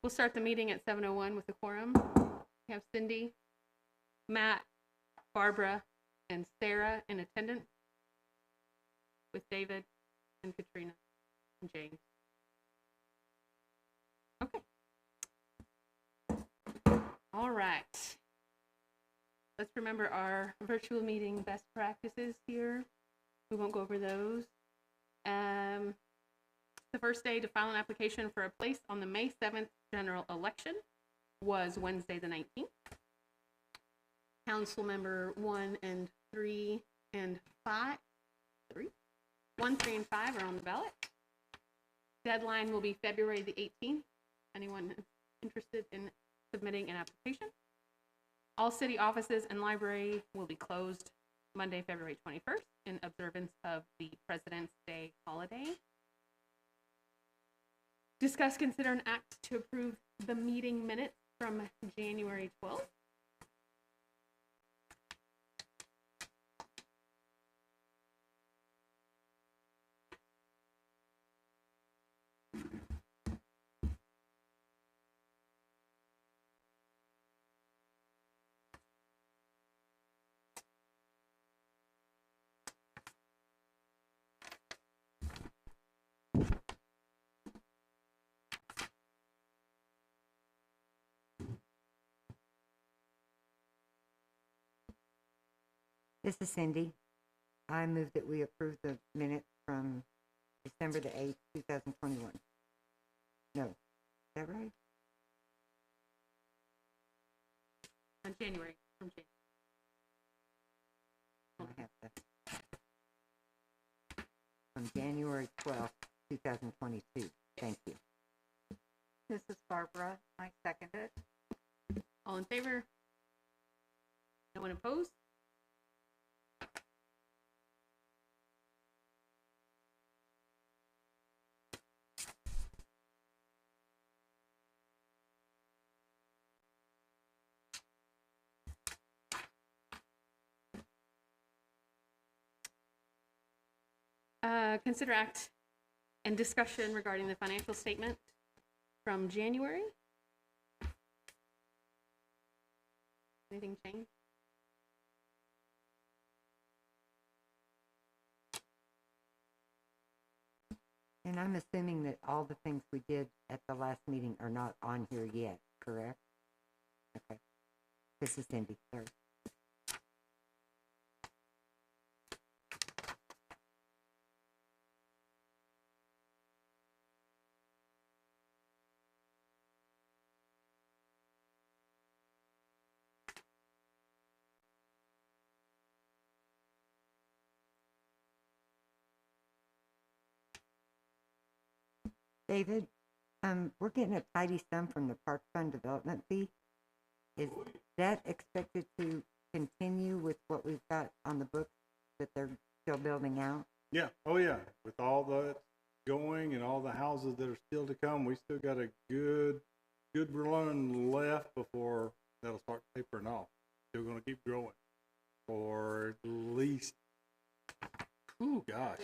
We'll start the meeting at 7:01 with the quorum. We have Cindy, Matt, Barbara, and Sarah in attendance, with David and Katrina and James. Okay. All right. Let's remember our virtual meeting best practices here. We won't go over those. The first day to file an application for a place on the May 7th general election was Wednesday the 19th. Council member 1 and 3 and 5, 1, 3, and 5 are on the ballot. Deadline will be February the 18th. Anyone interested in submitting an application? All city offices and library will be closed Monday, February 21st in observance of the President's Day holiday. Discuss, consider, and act to approve the meeting minutes from January 12th. This is Cindy. I move that we approve the minutes from December the 8th, 2021. No, is that right? On January, from January. I have that. From January 12th, 2022. Thank you. This is Barbara. I second it. All in favor? No one opposed? Consider act and discussion regarding the financial statement from January. Anything change? And I'm assuming that all the things we did at the last meeting are not on here yet, correct? Okay. This is Cindy. Sorry. David, we're getting a tidy sum from the Park Fund development fee. Is that expected to continue with what we've got on the books that they're still building out? Yeah. Oh, yeah. With all that going and all the houses that are still to come, we still got a good run left before that'll start tapering off. Still going to keep growing for at least, oh gosh.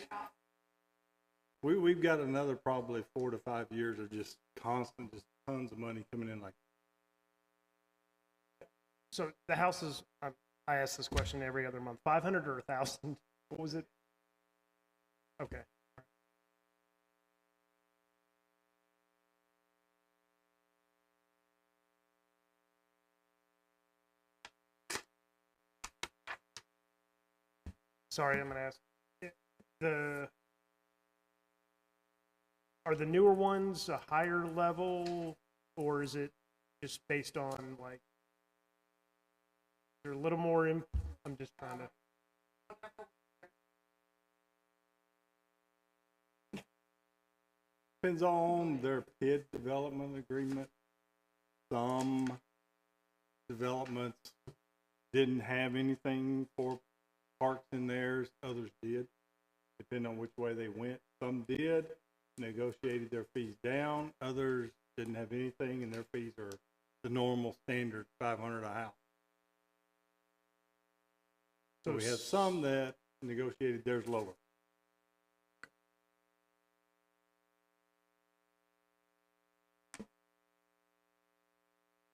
We've got another probably 4 to 5 years of just constant, just tons of money coming in like. So the houses, I ask this question every other month, 500 or 1,000? What was it? Okay. Sorry, I'm going to ask. Are the newer ones a higher level, or is it just based on, like, they're a little more I'm just trying to. Depends on their PID development agreement. Some developments didn't have anything for parks in theirs, others did, depending on which way they went. Some did, negotiated their fees down, others didn't have anything, and their fees are the normal standard $500 a house. So we have some that negotiated theirs lower.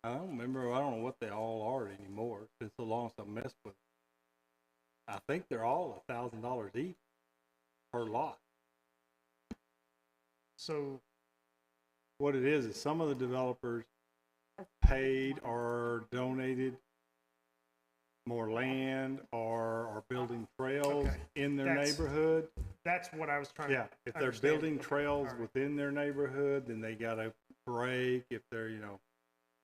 I don't remember. I don't know what they all are anymore. It's been so long since I messed with them. I think they're all $1,000 each per lot. So, What it is some of the developers paid or donated more land or are building trails Okay. in their That's- neighborhood. that's what I was trying Yeah, to if they're understand. building Okay, trails all right. within their neighborhood, then they got to break. If they're,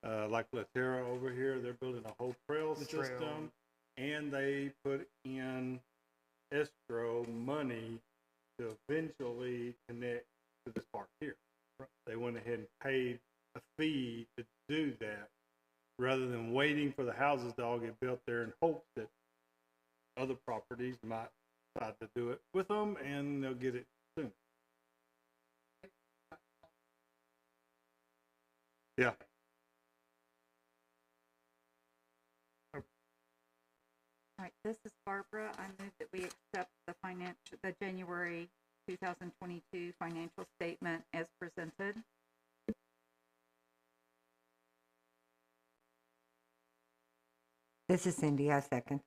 like Leterra over here, they're building a whole trail The trail. system, and they put in escrow money to eventually connect to this park here. Right. They went ahead and paid a fee to do that, rather than waiting for the houses to all get built there in hopes that other properties might decide to do it with them and they'll get it soon. Yeah. All right, this is Barbara. I move that we accept the January 2022 financial statement as presented. This is Cindy, I second.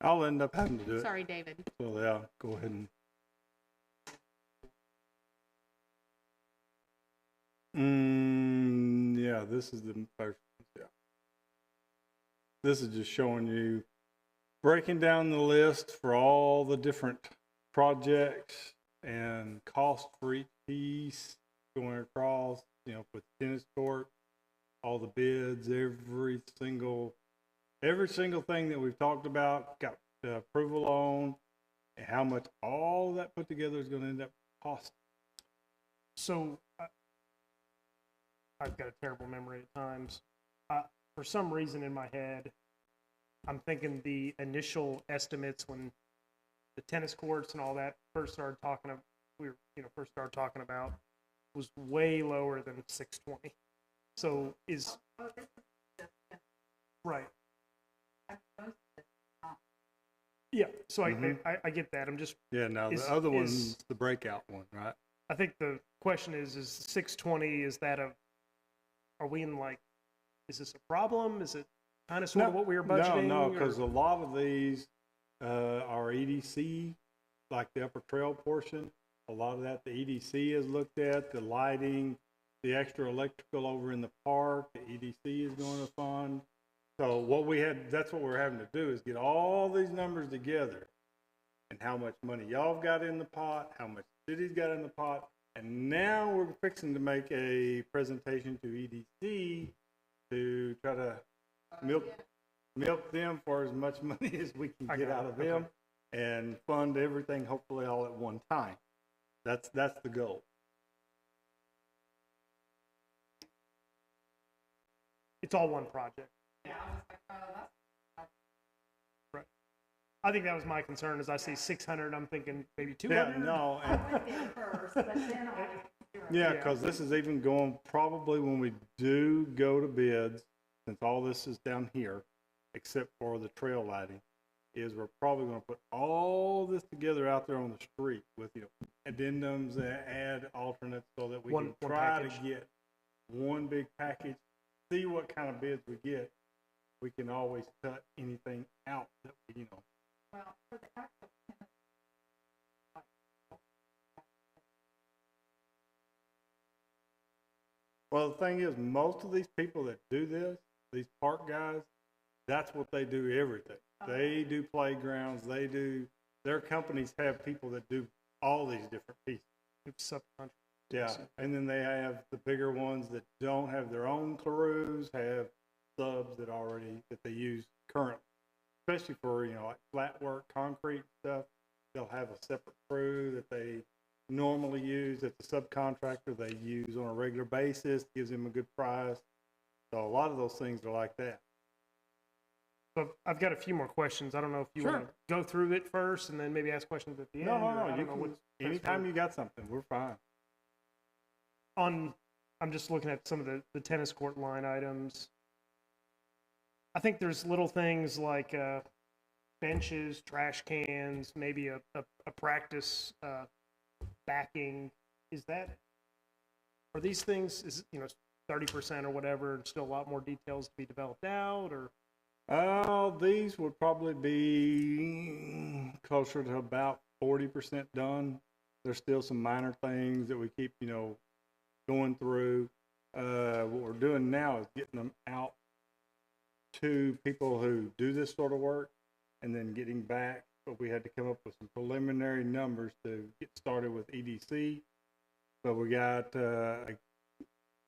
I'll end up having to do it. Sorry, David. So yeah, go ahead and. Yeah, this is the first. Yeah. This is just showing you, breaking down the list for all the different projects and cost for each piece, going across, with tennis court, all the bids, every single thing that we've talked about, got approval on, and how much all that put together is going to end up costing. So, I've got a terrible memory at times. For some reason in my head, I'm thinking the initial estimates when the tennis courts and all that first started talking about was way lower than 620. So is right. Yeah. So I get that. I'm just Now is- the other is- one's the breakout one, right? I think the question is 620, is that are we in is this a problem? Is it kind of sort of what we were budgeting? No, or- because a lot of these are EDC, like the upper trail portion. A lot of that the EDC has looked at, the lighting, the extra electrical over in the park, the EDC is going to fund. So that's what we're having to do, is get all these numbers together and how much money y'all got in the pot, how much the city's got in the pot, and now we're fixing to make a presentation to EDC to try to milk them for as much money as we can I get got out it. of them and fund everything hopefully all at one time. That's the goal. It's all one project. Right. I think that was my concern. As I see 600, I'm thinking maybe 200. Yeah, no. Because this is even going, probably when we do go to bids, since all this is down here, except for the trail lighting, is we're probably going to put all this together out there on the street with, addendums and add alternates so that we One can try package. to get one big package, see what kind of bids we get. We can always cut anything out that we, Well, for the actual tennis, Well, the thing is, most of these people that do this, these park guys, that's what they do everything. They do playgrounds, their companies have people that do all these different pieces. It's subcontract. Yeah, and then they have the bigger ones that don't have their own crews, have subs that they use currently, especially for, like flat work, concrete stuff. They'll have a separate crew that they normally use, that the subcontractor they use on a regular basis, gives them a good price. So a lot of those things are like that. So I've got a few more questions. I don't know if you Sure. want to go through it first and then maybe ask questions at the end. No, or I no, don't you know can, what's best anytime for- you got something, we're fine. I'm just looking at some of the tennis court line items. I think there's little things like benches, trash cans, maybe a practice backing. Are these things, 30% or whatever, and still a lot more details to be developed out, or? These would probably be closer to about 40% done. There's still some minor things that we keep, going through. What we're doing now is getting them out to people who do this sort of work and then getting back. But we had to come up with some preliminary numbers to get started with EDC. But we got a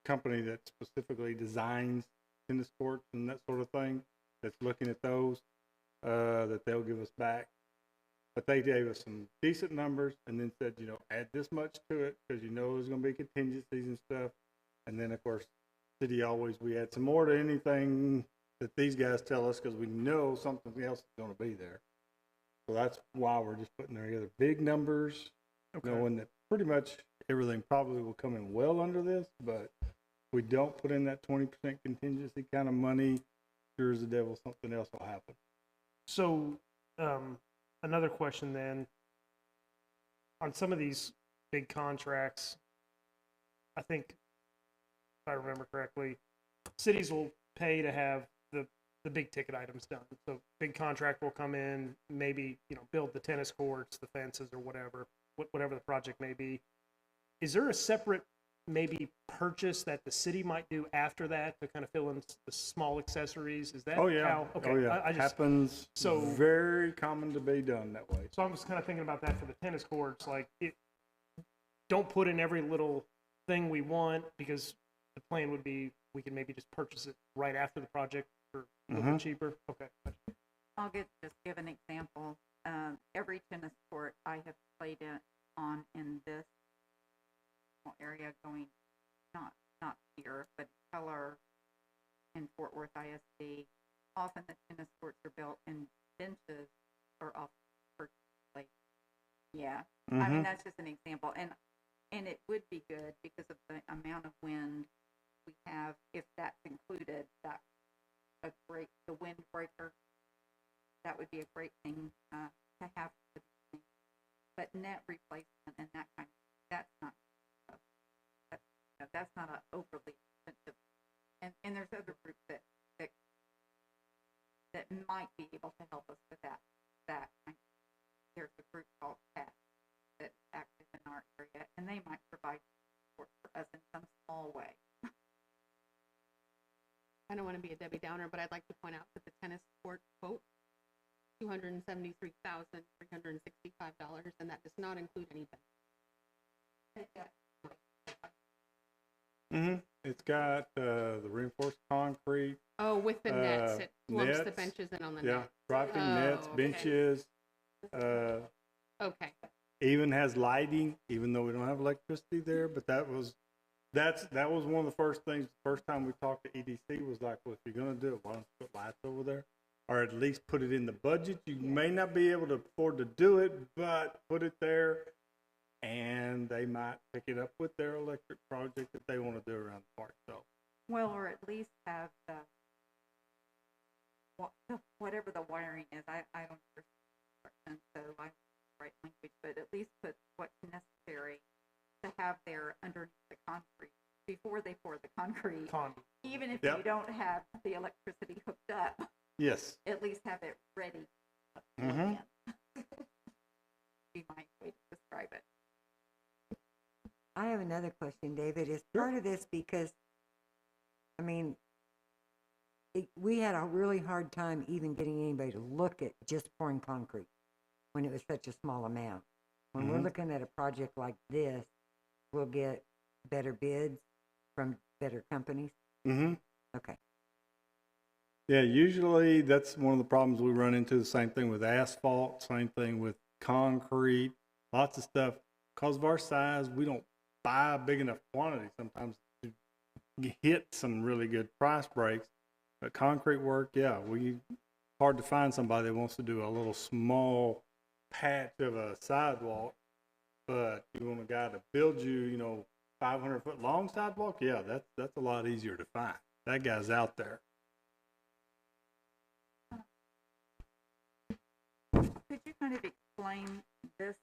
company that specifically designs tennis courts and that sort of thing that's looking at those that they'll give us back. But they gave us some decent numbers and then said, add this much to it because there's going to be contingencies and stuff. And then, of course, we add some more to anything that these guys tell us because we know something else is going to be there. So that's why we're just putting together big numbers, knowing that pretty much everything probably will come in well under this, but if we don't put in that 20% contingency kind of money, sure as the devil, something else will happen. So, another question then, on some of these big contracts, I think, if I remember correctly, cities will pay to have the big ticket items done. So big contract will come in, maybe, build the tennis courts, the fences or whatever the project may be. Is there a separate maybe purchase that the city might do after that to kind of fill in the small accessories? Is that how? Okay. Oh, yeah. I just, happens. so very common to be done that way. So I'm just kind of thinking about that for the tennis courts. Like, don't put in every little thing we want, because the plan would be we can maybe just purchase it right after the project for a little bit cheaper. Okay. I'll just give an example. Every tennis court I have played in this area, going not here, but Keller and Fort Worth ISD, often the tennis courts are built and benches are often purchased. Yeah, I mean, that's just an example, and it would be good because of the amount of wind we have. If that's included, the windbreaker, that would be a great thing to have. But net replacement and that kind of, that's not an overly expensive. And there's other groups that might be able to help us with that. There's a group called CAT that's active in our area, and they might provide support for us in some small way. I don't want to be a Debbie Downer, but I'd like to point out that the tennis court quote, $273,365, and that does not include any benefits. It's got the reinforced concrete. Oh, with the nets, it lumps the nets, benches in on the Yeah, nets. dropping nets, okay. benches. Okay. Even has lighting, even though we don't have electricity there. But that was one of the first things. The first time we talked to EDC was like, well, if you're going to do it, why don't you put lights over there, or at least put it in the budget. You may not be able to afford to do it, but put it there, and they might pick it up with their electric project that they want to do around the park. So, Well, or at least have whatever the wiring is. I don't understand, so I don't write language, but at least put what's necessary to have there underneath the concrete before they pour the concrete. Even if you don't have the electricity hooked up, yes, at least have it ready. Be my way to describe it. I have another question, David. Is part of this because, I mean, we had a really hard time even getting anybody to look at just pouring concrete when it was such a small amount. When we're looking at a project like this, we'll get better bids from better companies. Okay. Yeah, usually that's one of the problems we run into. The same thing with asphalt, same thing with concrete, lots of stuff. Because of our size, we don't buy a big enough quantity sometimes to hit some really good price breaks. But concrete work, yeah, we hard to find somebody that wants to do a little small patch of a sidewalk, but you want a guy to build you, 500-foot long sidewalk. Yeah, that's a lot easier to find. That guy's out there. Could you kind of explain this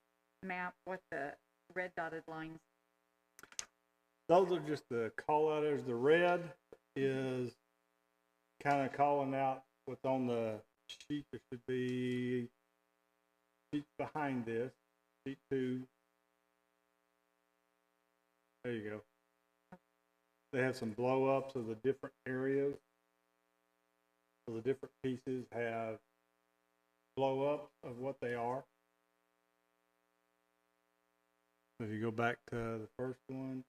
map, what the red dotted lines? Those are just the call outers. The red is kind of calling out what's on the sheet. There should be sheets behind this. Sheet 2. There you go. They have some blow ups of the different areas. So the different pieces have blow ups of what they are. So if you go back to the first one,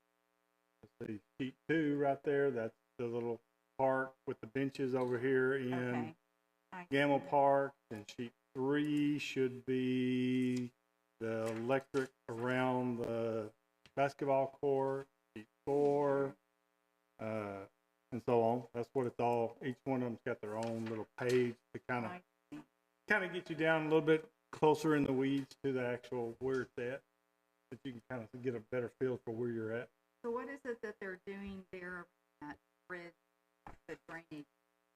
let's see, sheet 2 right there, that's the little park with the benches over here in Gamble Park. And sheet 3 should be the electric around the basketball court. Sheet 4, and so on. That's what it's all. Each one of them's got their own little page to kind of get you down a little bit closer in the weeds to the actual where it's at, that you can kind of get a better feel for where you're at. So what is it that they're doing there at bridge, the drainage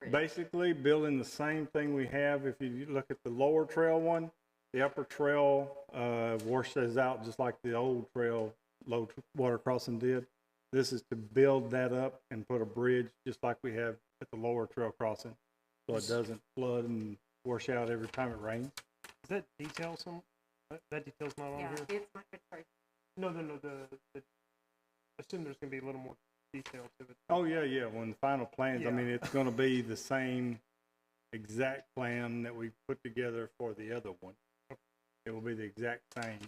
bridge? Basically building the same thing we have. If you look at the lower trail one, the upper trail washes out just like the old trail low water crossing did. This is to build that up and put a bridge just like we have at the lower trail crossing, so it doesn't flood and wash out every time it rains. Is that detail that detail's not on Yeah, here? it's my picture. No, I assume there's gonna be a little more detail to it. Oh yeah. When the final plans, I Yeah. mean, it's going to be the same exact plan that we put together for the other one. It will be the exact same,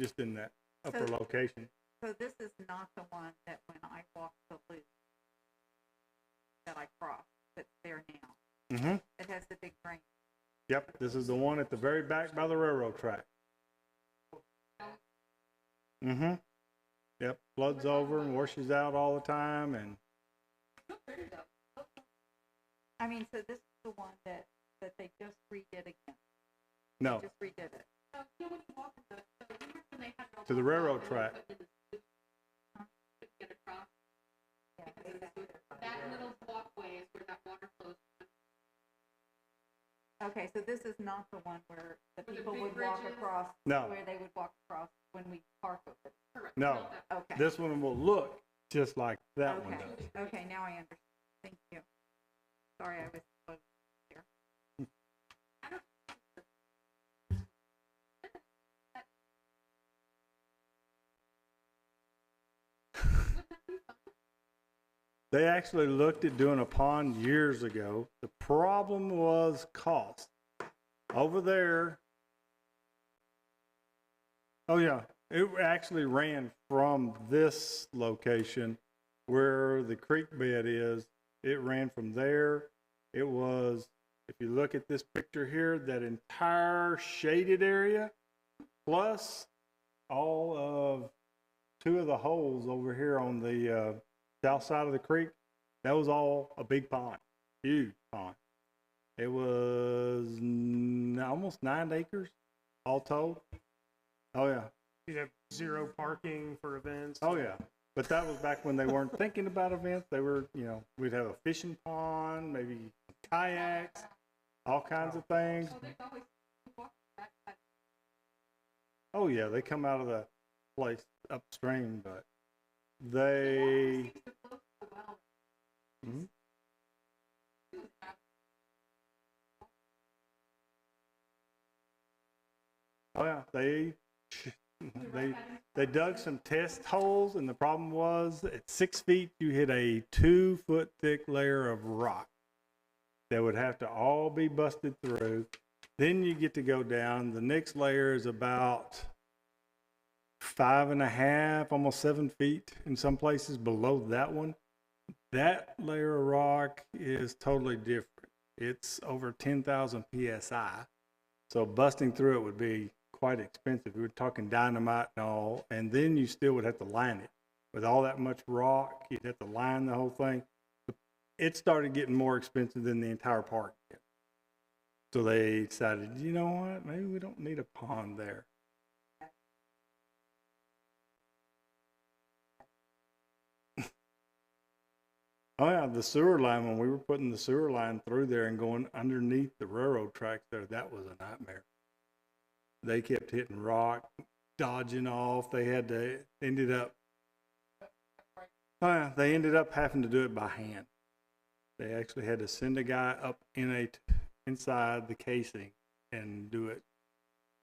just in that upper location. So this is not the one that when I walk the loop that I cross, that's there now. Mm-hmm. It has the big drain. Yep, this is the one at the very back by the railroad track. Mm-hmm. Yep, floods over and washes out all the time, and I mean, so this is the one that they just redid again. no, Just redid it. to the railroad track. That little walkway is where that water flows. Okay, so this is not the one where the Where the people big would walk bridges? across, No. where they would walk across when we park over. Correct. No, Not that. Okay. this one will look just like that one Okay. does. Okay, now I understand. Thank you. Sorry, I was slow here. They actually looked at doing a pond years ago. The problem was cost. Over there, oh yeah, it actually ran from this location where the creek bed is. It ran from there. It was, if you look at this picture here, that entire shaded area, plus all of 2 of the holes over here on the south side of the creek, that was all a big pond, huge pond. It was almost 9 acres, all told. Oh yeah. You'd have 0 parking for events. Oh yeah. But that was back when they weren't thinking about events. They were, we'd have a fishing pond, maybe kayaks, all kinds of things. Oh yeah, they come out of the place upstream, but they. Mhm. Oh yeah, they dug some test holes, and the problem was at 6 feet you hit a 2-foot thick layer of rock that would have to all be busted through. Then you get to go down. The next layer is about 5.5, almost 7 feet in some places below that one. That layer of rock is totally different. It's over 10,000 PSI. So busting through it would be quite expensive. We were talking dynamite and all, and then you still would have to line it. With all that much rock, you'd have to line the whole thing. It started getting more expensive than the entire park did. So they decided, you know what, maybe we don't need a pond there. Oh yeah, the sewer line, when we were putting the sewer line through there and going underneath the railroad tracks there, that was a nightmare. They kept hitting rock, dodging off. They ended up having to do it by hand. They actually had to send a guy up inside the casing and do it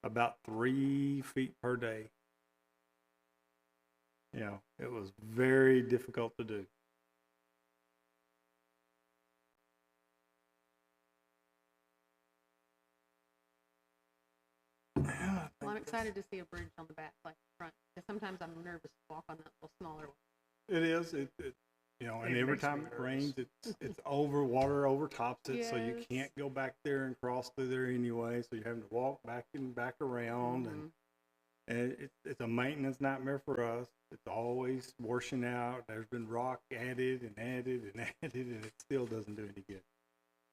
about 3 feet per day. You know, it was very difficult to do. Well, I'm excited to see a bridge on the back, like front, because sometimes I'm nervous to walk on that little smaller one. It is. You know, and It every makes me time it rains, nervous. it's water overtops it, so you Yes. can't go back there and cross through there anyway. So you're having to walk back and back around, Mhm. and it's a maintenance nightmare for us. It's always washing out. There's been rock added and added and added, and it still doesn't do any good.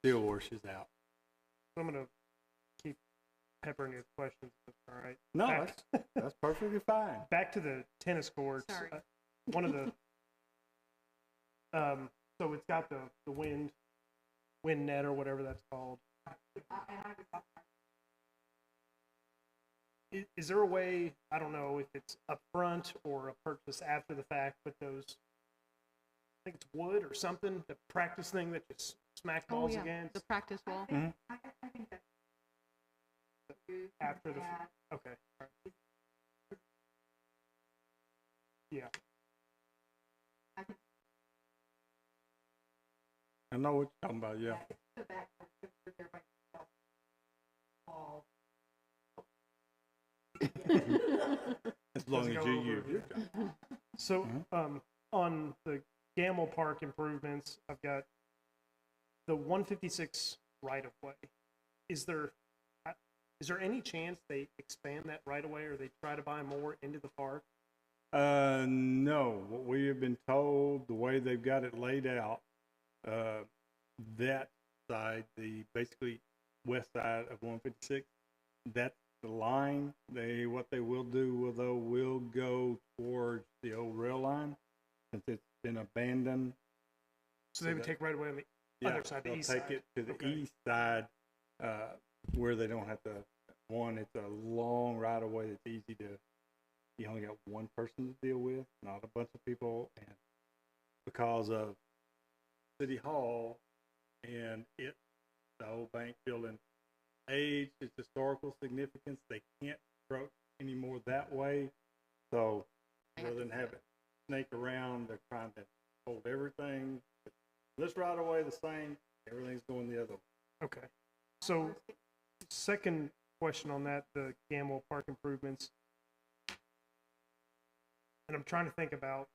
Still washes out. I'm gonna keep peppering you with questions. If that's all right. No, Back- that's perfectly fine. Back to the tennis courts. Sorry. One of the so it's got the wind net or whatever that's called. Is there a way, I don't know if it's up front or a purchase after the fact, but those, I think it's wood or something, the practice thing that you smack Oh, balls yeah, against the practice wall. Mhm. after the, okay. All right. Yeah. I know what you're talking about. Yeah. As long Doesn't as go you over use it. your job. So, Mhm. on the Gamble Park improvements, I've got the 156 right of way. Is there any chance they expand that right of way, or they try to buy more into the park? No. What we have been told, the way they've got it laid out, that side, the basically west side of 156, that's the line. What they will do will go towards the old rail line, since it's been abandoned. So they would take right away on the other side, the they'll east take side. it to the Okay. east side, where they don't have to. One, it's a long right of way that's easy to. You only got one person to deal with, not a bunch of people, and because of City Hall and the old bank building age, its historical significance, they can't approach anymore that way. So rather than have it snake around, they're trying to hold everything. This right away the same, everything's going the other way. Okay. So, second question on that, the Gamble Park improvements. And I'm trying to think about,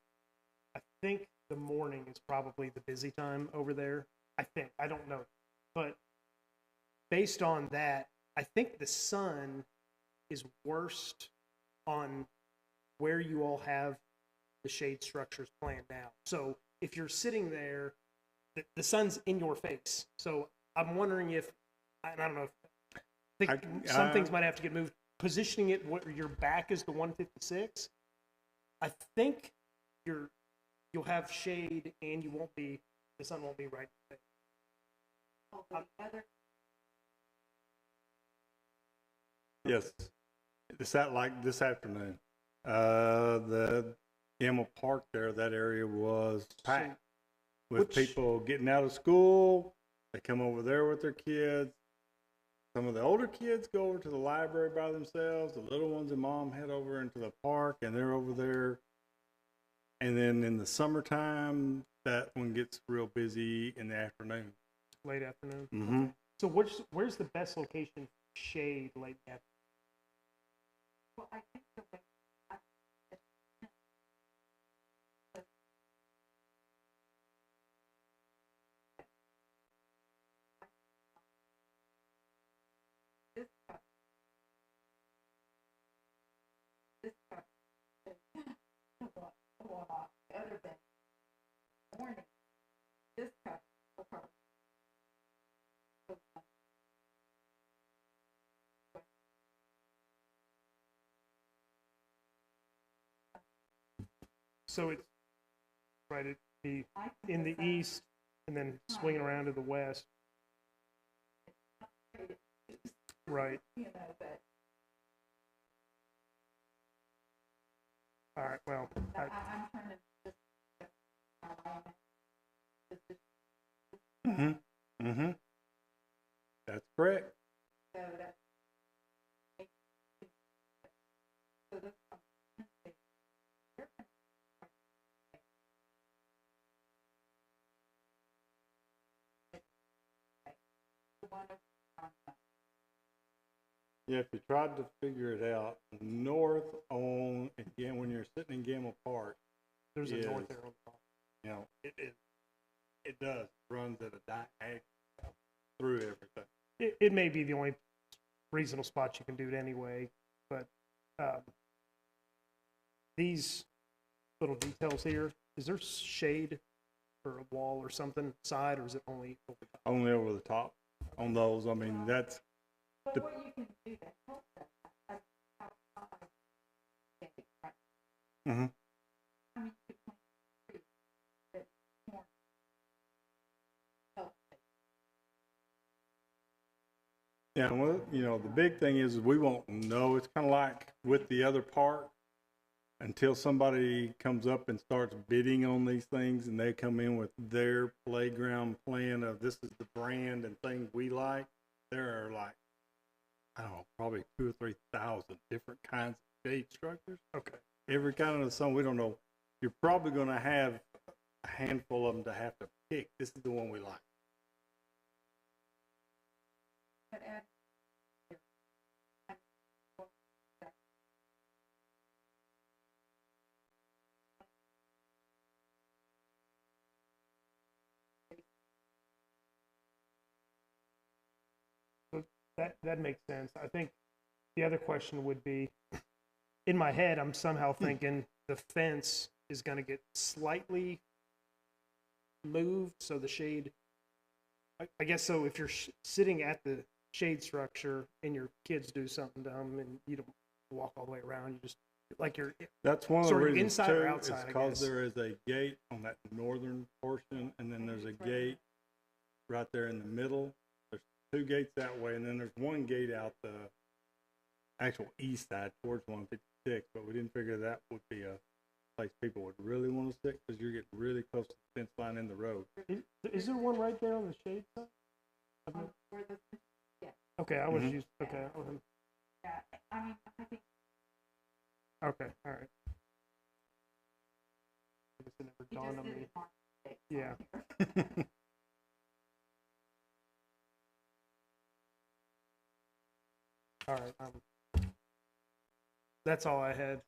I think the morning is probably the busy time over there. I don't know. But based on that, I think the sun is worst on where you all have the shade structures planned out. So if you're sitting there, the sun's in your face. So I'm wondering if, and I don't know, some things might have to get moved. Positioning it where your back is the 156, I think you'll have shade and the sun won't be right in your face. Yes, like this afternoon, the Gamble Park there, that area was packed with people getting out of school. They come over there with their kids. Some of the older kids go over to the library by themselves. The little ones and mom head over into the park, and they're over there. And then in the summertime, that one gets real busy in the afternoon. Late afternoon. Mm-hmm. Okay. So where's the best location for shade late afternoon? Well, I think the way other than morning, this cut will probably So it's, right, it'd be in the east and then swinging around to the west. Right. All right, well, That's correct. Yeah, if you tried to figure it out, north on, again, when you're sitting in Gamble Park, there's a north is- there on the top. you know, it does, runs at a diagonal through everything. It may be the only reasonable spot you can do it anyway, but these little details here, is there shade or a wall or something side, or is it only over the top? Only over the top on those. I mean, that's the, mhm. Yeah, well, you know, the big thing is we won't know. It's kind of like with the other park until somebody comes up and starts bidding on these things and they come in with their playground plan of this is the brand and thing we like. There are like, I don't know, probably 2,000 or 3,000 different kinds of shade structures. Okay. Every kind of the sun, we don't know. You're probably going to have a handful of them to have to pick. This is the one we like. That makes sense. I think the other question would be, in my head, I'm somehow thinking the fence is going to get slightly moved, so the shade, I guess so if you're sitting at the shade structure and your kids do something dumb and you don't walk all the way around, you just, like you're That's one of the sort of reasons inside too, or outside, is I because guess. there is a gate on that northern portion, and then there's a gate right there in the middle. There's two gates that way, and then there's one gate out the actual east side towards 156. But we didn't figure that would be a place people would really want to sit because you're getting really close to the fence line in the road. Is there one right there on the shade side? Okay, I was Mhm. used. Okay, okay, all right. I guess it never dawned on me. Yeah. All right. That's all I had.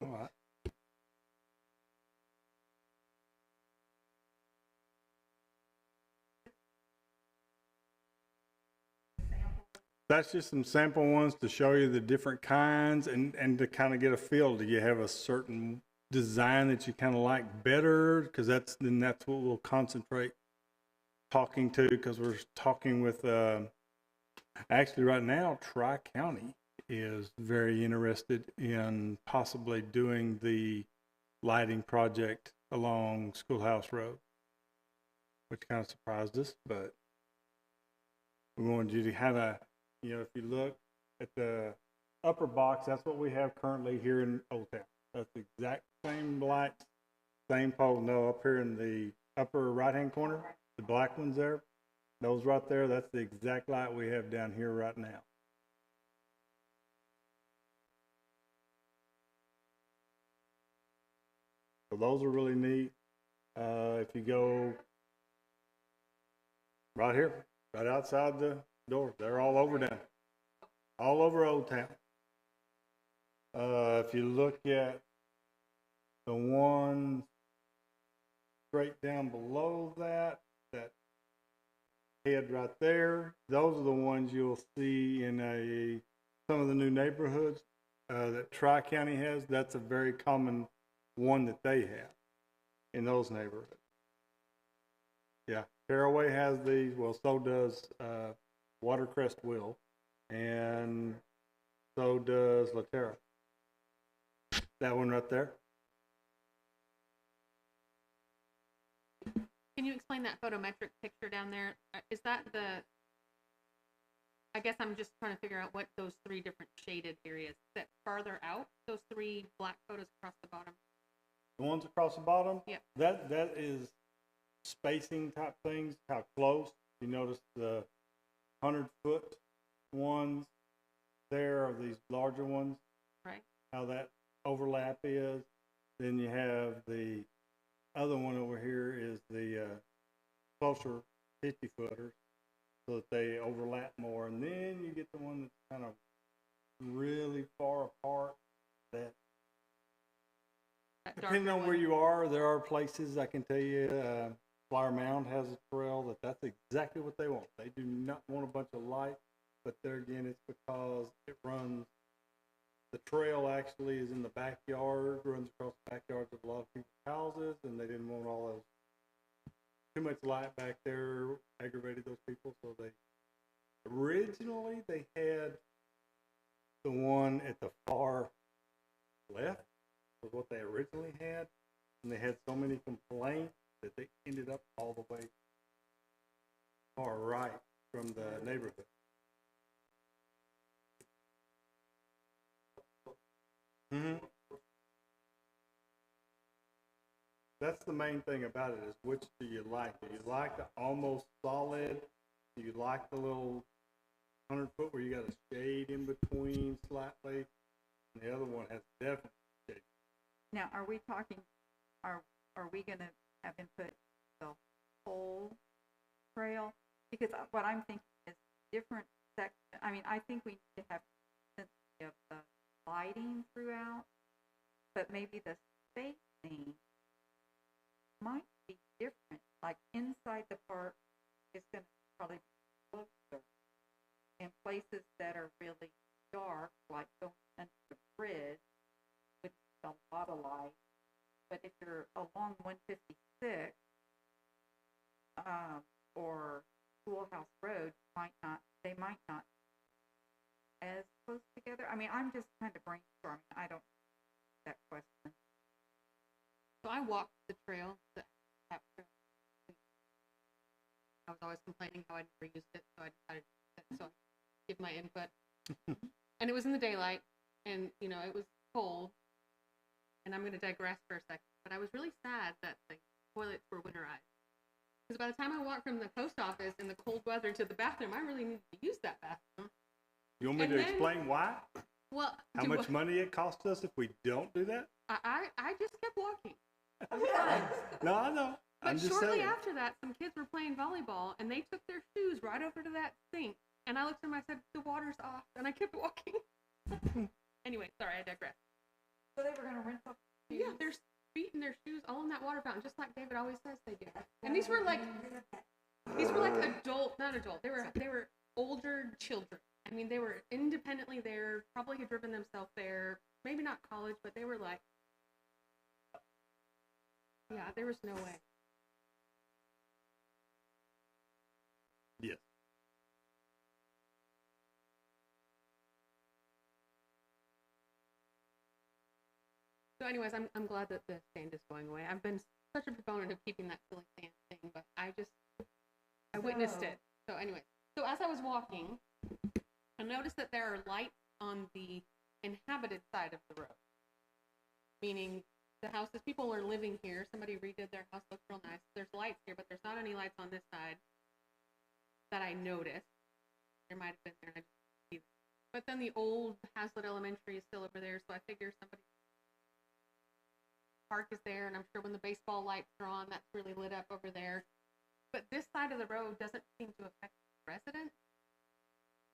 All right. That's just some sample ones to show you the different kinds and to kind of get a feel. Do you have a certain design that you kind of like better? Because that's what we'll concentrate talking to, because we're talking with actually right now Tri-County is very interested in possibly doing the lighting project along Schoolhouse Road, which kind of surprised us, but we wanted you to kind of, you know, if you look at the upper box, that's what we have currently here in Old Town. That's the exact same lights, same pole. No, up here in the upper right-hand corner, the black ones there, those right there, that's the exact light we have down here right now. So those are really neat. If you go right here, right outside the door, they're all over down, all over Old Town. If you look at the one straight down below that, that head right there, those are the ones you'll see in some of the new neighborhoods that Tri-County has. That's a very common one that they have in those neighborhoods. Yeah, Caraway has these. Well, so does Watercrest will, and so does Leterra. That one right there. Can you explain that photometric picture down there? Is that I guess I'm just trying to figure out what those three different shaded areas, that farther out, those three black photos across the bottom. The ones across the bottom? Yep. That is spacing type things, how close. You notice the 100-foot ones there are these larger ones. Right. How that overlap is. Then you have the other one over here is the closer 50-footers, so that they overlap more. And then you get the one that's kind of really far apart. That depending on where you are, there are places I can tell you. Flower Mound has a trail that's exactly what they want. They do not want a bunch of light, but there again, it's because it runs. The trail actually is in the backyard, runs across the backyards of a lot of people's houses, and they didn't want all those too much light back there, aggravated those people. So originally they had the one at the far left was what they originally had, and they had so many complaints that they ended up all the way far right from the neighborhood. Mm-hmm. That's the main thing about it, is which do you like? Do you like the almost solid? Do you like the little 100-foot where you got a shade in between slightly? And the other one has definitely shade. Now, are we talking, are we going to have input the whole trail? Because what I'm thinking is different sections. I mean, I think we need to have sense of the lighting throughout, but maybe the spacing might be different. Like inside the park is going to probably be closer, and places that are really dark, like going under the bridge, with a lot of light. But if you're along 156 or Schoolhouse Road, they might not as close together. I mean, I'm just kind of brainstorming. I don't know that question. So I walked the trail, the tap trail. I was always complaining how I'd never used it, so I decided to use it, so I give my input. And it was in the daylight, and you know, it was cold. And I'm going to digress for a second, but I was really sad that the toilets were winterized. Because by the time I walked from the post office in the cold weather to the bathroom, I really needed to use that bathroom. You want me to explain why? Well, how much money it costs us if we don't do that? I just kept walking. No, I know. But I'm just shortly saying. after that, some kids were playing volleyball, and they took their shoes right over to that sink. And I looked at them, I said, the water's off, and I kept walking. Anyway, sorry, I digress. So they were going to rinse off the shoes? Yeah, their feet and their shoes all in that water fountain, just like David always says they do. And these were like not adult. They were older children. I mean, they were independently there, probably had driven themselves there, maybe not college, but they were like, yeah, there was no way. Yes. So anyways, I'm glad that the sand is going away. I've been such a proponent of keeping that silly sand thing, but I witnessed it. So anyway, so as I was walking, I noticed that there are lights on the inhabited side of the road, meaning the houses, people are living here, somebody redid their house, looks real nice. There's lights here, but there's not any lights on this side that I noticed. There might have been there, and I just didn't see them. But then the old Hazlitt Elementary is still over there, so I figure somebody park is there, and I'm sure when the baseball lights are on, that's really lit up over there. But this side of the road doesn't seem to affect residents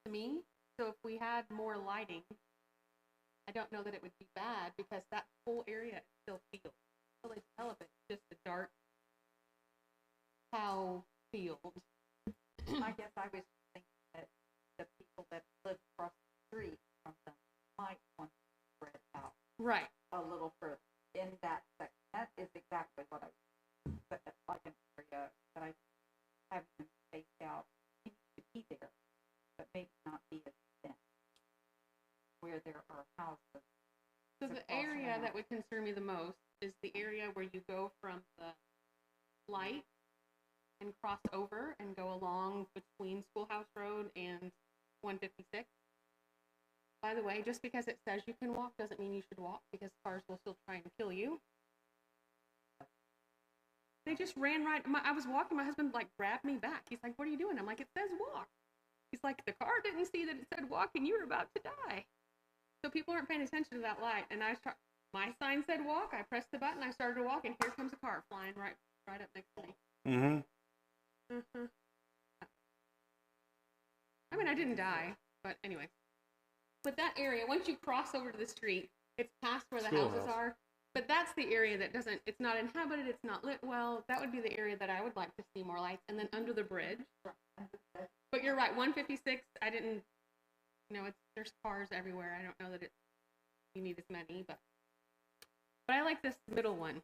to me. So if we had more lighting, I don't know that it would be bad, because that whole area is still field. Until they develop it, it's just a dark cow field. I guess I was thinking that the people that live across the street from them might want to spread out Right. a little further in that section. That is exactly what I was, but that's like an area that I have them spaced out. It needs to be there, but maybe not be as dense where there are houses. So the area that would concern me the most is the area where you go from the light and cross over and go along between Schoolhouse Road and 156. By the way, just because it says you can walk doesn't mean you should walk, because cars will still try and kill you. They just ran right. I was walking. My husband like grabbed me back. He's like, "What are you doing?" I'm like, "It says walk." He's like, "The car didn't see that it said walk, and you were about to die." So people aren't paying attention to that light. And my sign said walk. I pressed the button. I started to walk, and here comes a car flying right up next to me. Mm-hmm. I mean, I didn't die, but anyway. But that area, once you cross over to the street, it's past where the houses are. But that's the area that it's not inhabited, it's not lit well. That would be the area that I would like to see more lights. And then under the bridge. But you're right, 156, I didn't, there's cars everywhere. I don't know that you need as many, but I like this middle one,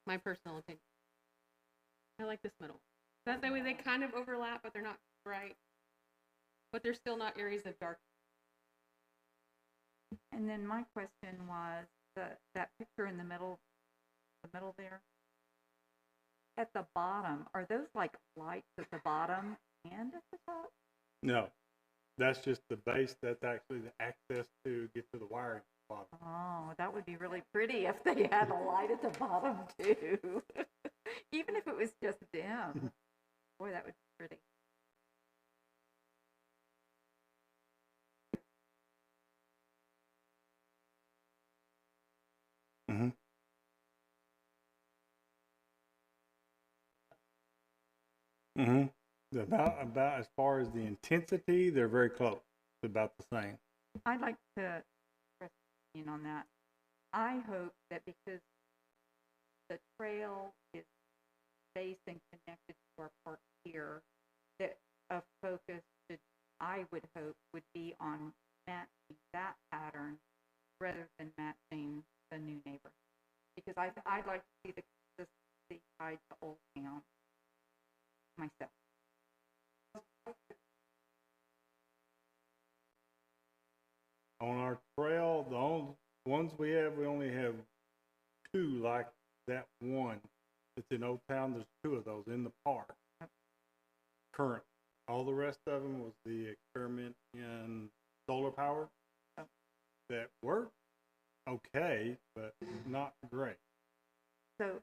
my personal opinion. I like this middle one. That way they kind of overlap, but they're not bright. But they're still not areas of dark. And then my question was, that picture in the middle there, at the bottom, are those like lights at the bottom and at the top? No, that's just the base. That's actually the access to get to the wiring at the bottom. Oh, that would be really pretty if they had a light at the bottom too. Even if it was just dim. Boy, that would be pretty. Mm-hmm. Mm-hmm. About as far as the intensity, they're very close. It's about the same. I'd like to express an opinion on that. I hope that because the trail is based and connected to our park here, that a focus I would hope would be on matching that pattern rather than matching the new neighborhood. Because I'd like to see the consistency tied to Old Town myself. On our trail, the only ones we only have two like that one. It's in Old Town. There's two of those in the park. Current. All the rest of them was the experiment in solar power that worked okay, but not great. So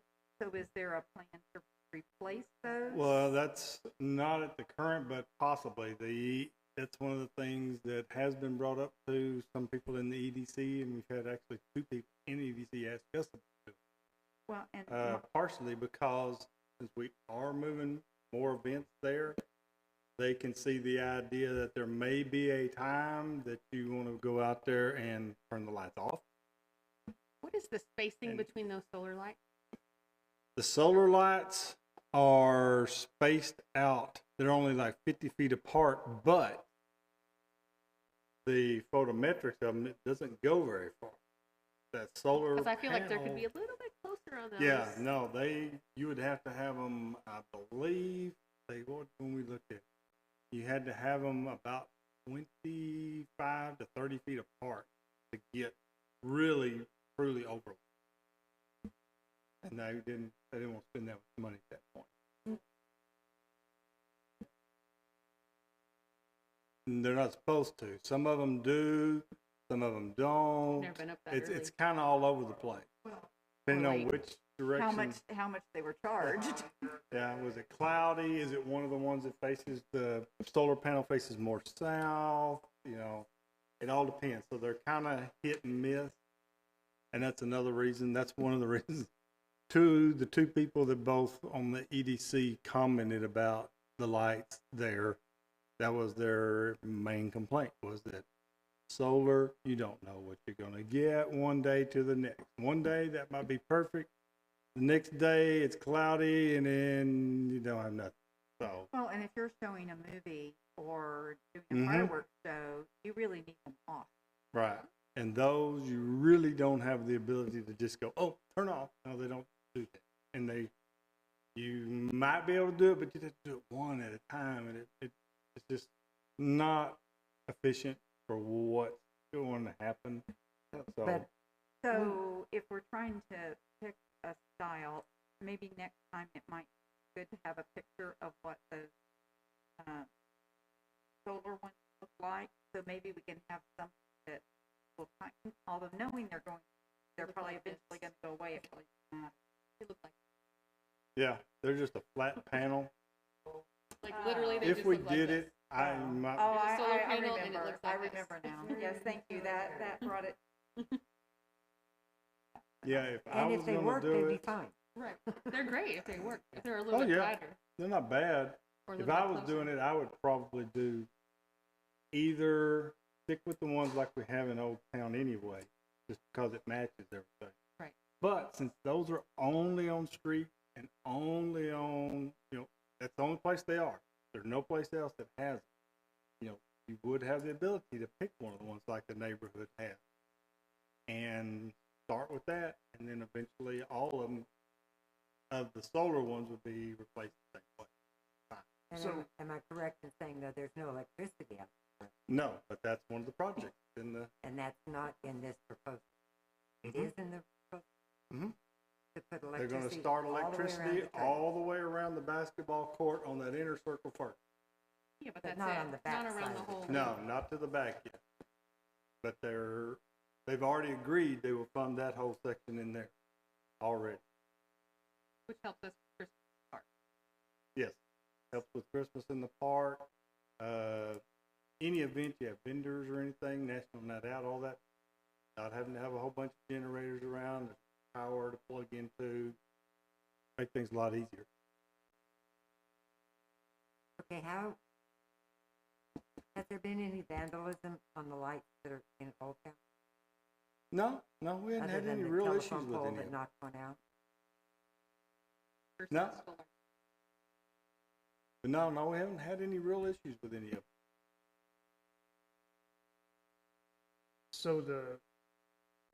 is there a plan to replace those? Well, that's not at the current, but possibly. That's one of the things that has been brought up to some people in the EDC, and we've had actually two people in EDC ask us about it. Well, and partially because since we are moving more events there, they can see the idea that there may be a time that you want to go out there and turn the lights off. What is the spacing between those solar lights? The solar lights are spaced out. They're only like 50 feet apart, but the photometrics of them, it doesn't go very far. That solar Because I feel like there could panel- be a little bit closer on those. Yeah, no, you would have to have them, I believe, when we looked at it, you had to have them about 25 to 30 feet apart to get really, truly over. And they didn't want to spend that much money at that point. And they're not supposed to. Some of them do, some of them don't. Never been up that early. It's kind of all over the place, depending on which direction. how much they were charged? Yeah, was it cloudy? Is it one of the ones that faces the solar panel faces more south? It all depends. So they're kind of hit and miss, and that's another reason. That's one of the reasons. The two people that both on the EDC commented about the lights there, that was their main complaint, was that solar, you don't know what you're going to get one day to the next. One day that might be perfect. The next day it's cloudy, and then you don't have nothing. So. Well, and if you're showing a movie or doing a fireworks show, you really need them off. Right. And those you really don't have the ability to just go, oh, turn off. No, they don't do that. And you might be able to do it, but you have to do it one at a time, and it's just not efficient for what's going to happen. So if we're trying to pick a style, maybe next time it might good to have a picture of what those solar ones look like. So maybe we can have something that will, although knowing they're probably eventually going to go away, it really doesn't matter. It looks like they're just a flat panel. literally they If just we look like did this. it, I might. Oh, There's a solar I panel and it remember. looks like I this. remember now. Yes, thank you. That brought it. Yeah, if I And was if they gonna work, do they'd be it, fine. Right. They're great if they work. If they're a little Oh, bit yeah. tighter. they're not bad. Or a If little I bit was closer. doing it, I would probably do either stick with the ones like we have in Old Town anyway, just because it matches everything. Right. But since those are only on street and only on, that's the only place they are. There's no place else that has it. You would have the ability to pick one of the ones like the neighborhood has, and start with that, and then eventually all of them, of the solar ones, would be replaced the same way. And So- am I correct in saying that there's no electricity out there? No, but that's one of the projects in the. And that's not in this proposal. It Mhm. is in the proposal Mhm. to put They're electricity. going to start all the way around electricity the trail. all the way around the basketball court on that inner circle first. Yeah, but But that's not it. on the Not back around side the of the whole. No, not to the back yet. But they've already agreed they will fund that whole section in there already. Which helps us with Christmas park. Yes, helps with Christmas in the park. Any event you have vendors or anything, National Night Out, all that, not having to have a whole bunch of generators around, there's power to plug into, make things a lot easier. Okay, has there been any vandalism on the lights that are in Old Town? No, we haven't Other had than any the real issues telephone with pole any of that them. knocked one out? Versus No. solar. But no, we haven't had any real issues with any of them. So the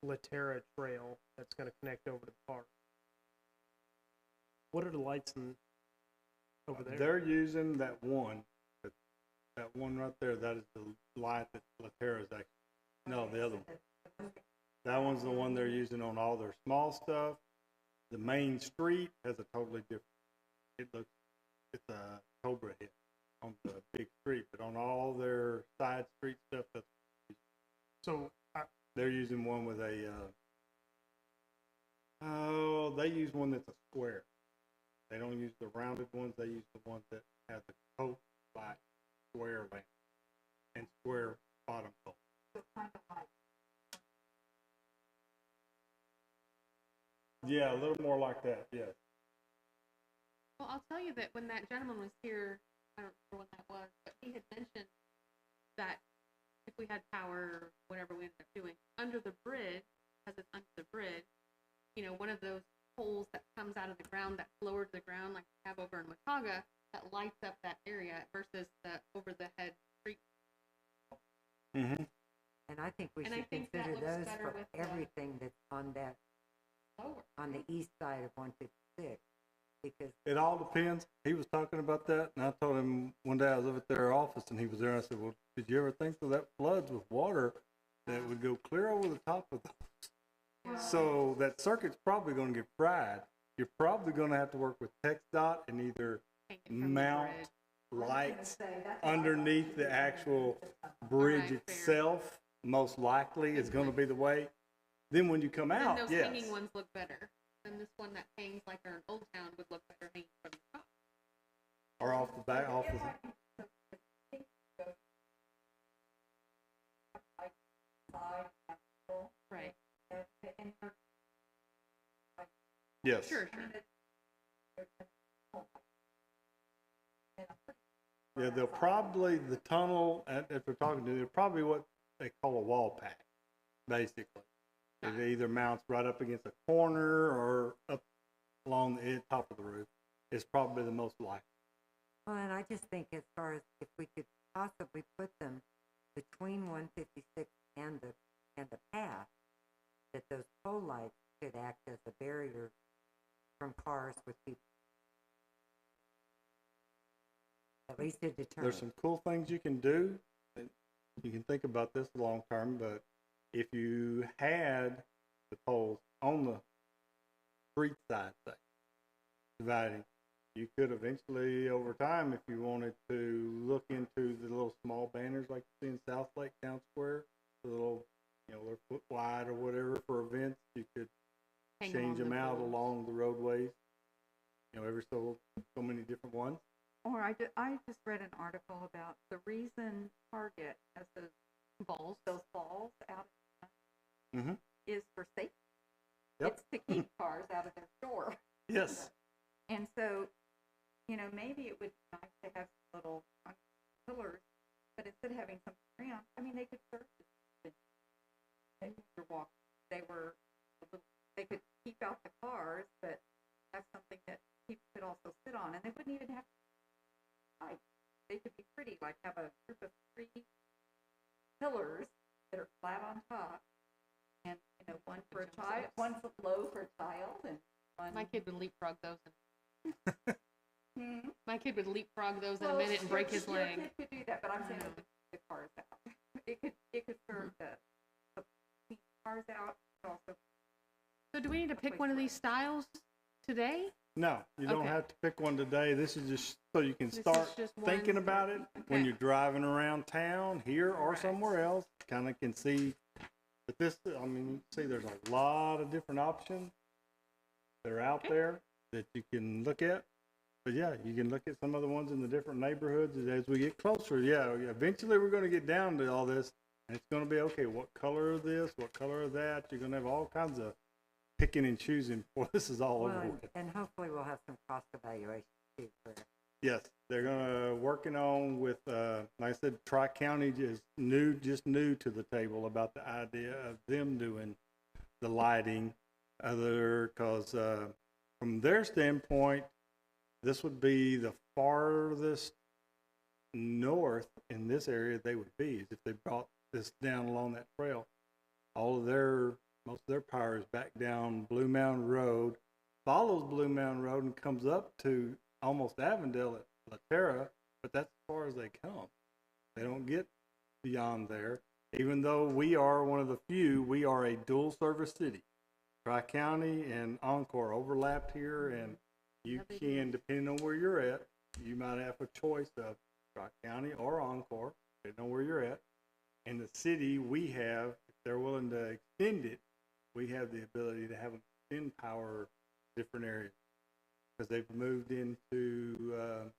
Leterra Trail that's going to connect over to the park. What are the lights over there? They're using that one right there. That is the light that Leterra's actually. No, the other one. That one's the one they're using on all their small stuff. The main street has a totally different. It's a Cobra head on the big street, but on all their side street stuff, So they're using one with a. They use one that's a square. They don't use the rounded ones. They use the ones that have the coat like square lamp and square bottom coat. Yeah, a little more like that. Yes. Well, I'll tell you that when that gentleman was here, I don't remember when that was, but he had mentioned that if we had power or whatever we ended up doing, under the bridge, because it's under the bridge, one of those poles that comes out of the ground, that's lower to the ground, like we have over in Watauga, that lights up that area versus the over the head street. Mm-hmm. And I think we And I should think that consider looks those better for with the- everything that's on Lower. the east side of 156, because It all depends. He was talking about that, and I told him one day I was over at their office, and he was there. I said, "Well, did you ever think of that floods with water that would go clear over the top of those?" So that circuit's probably going to get fried. You're probably going to have to work with TxDOT and either Hang it from the mount bridge. lights underneath the actual bridge Alright, fair. itself. Most likely is going to be the way. Then when you come Then out, those yes. hanging ones look better. Then this one that hangs like they're in Old Town would look better hanging from the top. Or off the back, off the. Right. Yes. Sure. Yeah, they'll probably, the tunnel, if they're talking to, they're probably what they call a wall pack, basically. It either mounts right up against a corner or up along the top of the roof. It's probably the most likely. well, and I just think as far as if we could possibly put them between 156 and the path, that those pole lights could act as a barrier from cars with people. At least to deter. There's some cool things you can do. And you can think about this long term, but if you had the poles on the street side thing, dividing, you could eventually, over time, if you wanted to look into the little small banners like you see in South Lake Town Square, the little, you know, they're foot wide or whatever for events, you could Hang change along them the out poles. along the roadways. You know, every so many different ones. Or I just read an article about the reason Target has Balls. those balls out Mm-hmm. is for safety. Yep. It's to keep cars out of their store. Yes. And so, you know, maybe it would be nice to have some little pillars, but instead of having something around, I mean, they could serve as you're walking. They could keep out the cars, but have something that people could also sit on, and they wouldn't even have to fight. They could be pretty, like have a group of 3 pillars that are flat on top, and you know, one for a child, one's low for a child, and one. My kid would leapfrog those. Hmm? My kid would leapfrog those in a minute and break his Your leg. kid could do that, but I'm saying it could keep the cars out. It could serve the keep cars out, but also. So do we need to pick one of these styles today? No, you don't Okay. have to pick one today. This is just so you can This is start just one thinking about it when Okay. you're driving around town here or Correct. somewhere else. Kind of can see that this, I mean, you can see there's a lot of different options that are out Okay. there that you can look at. But yeah, you can look at some of the ones in the different neighborhoods as we get closer. Yeah, eventually we're going to get down to all this, and it's going to be, okay, what color of this, what color of that? You're going to have all kinds of picking and choosing before this is all over Well, with. and hopefully we'll have some cost evaluation too for Yes, they're gonna working on with, like I said, Tri-County is just new to the table about the idea of them doing the lighting, cause from their standpoint, this would be the farthest north in this area they would be, is if they brought this down along that trail. Most of their power is back down Blue Mountain Road, follows Blue Mountain Road and comes up to almost Avondale at Leterra, but that's as far as they come. They don't get beyond there. Even though we are one of the few, we are a dual service city. Tri-County and Encore overlapped here, and you can, depending on where you're at, you might have a choice of Tri-County or Encore, depending on where you're at. In the city, we have, if they're willing to extend it, we have the ability to have them extend power different areas. Because they've moved into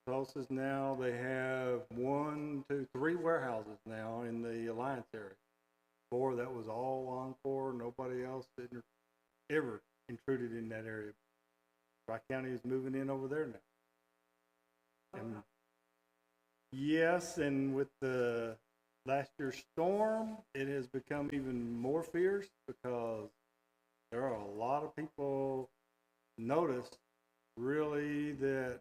closest now, they have 1, 2, 3 warehouses now in the Alliance area. Before that was all Encore, nobody else ever intruded in that area. Tri-County is moving in over there now. And yes, and with the last year's storm, it has become even more fierce because there are a lot of people noticed really that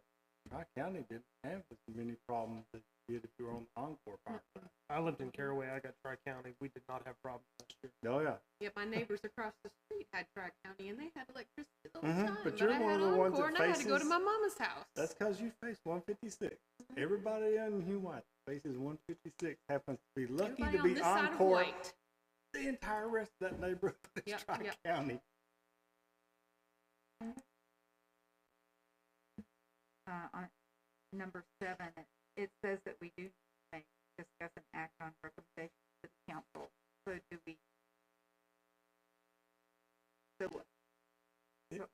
Tri-County didn't have as many problems as you did if you were on the Encore power line. I lived in Caraway. I got Tri-County. We did not have problems last year. Oh, yeah. Yeah, my neighbors across the street had Tri-County, and they had electricity the whole Mhm, time. but you're I one had of the ones Encore, that and I had to go to faces- my mama's house. That's because you face 156. Everybody in White faces 156 happens to be lucky Everybody to on be this side of Encore. White. The entire rest of that neighborhood is Yep, yep. Tri-County. On number 7, it says that we do discuss and act on recommendations to the council. So do we?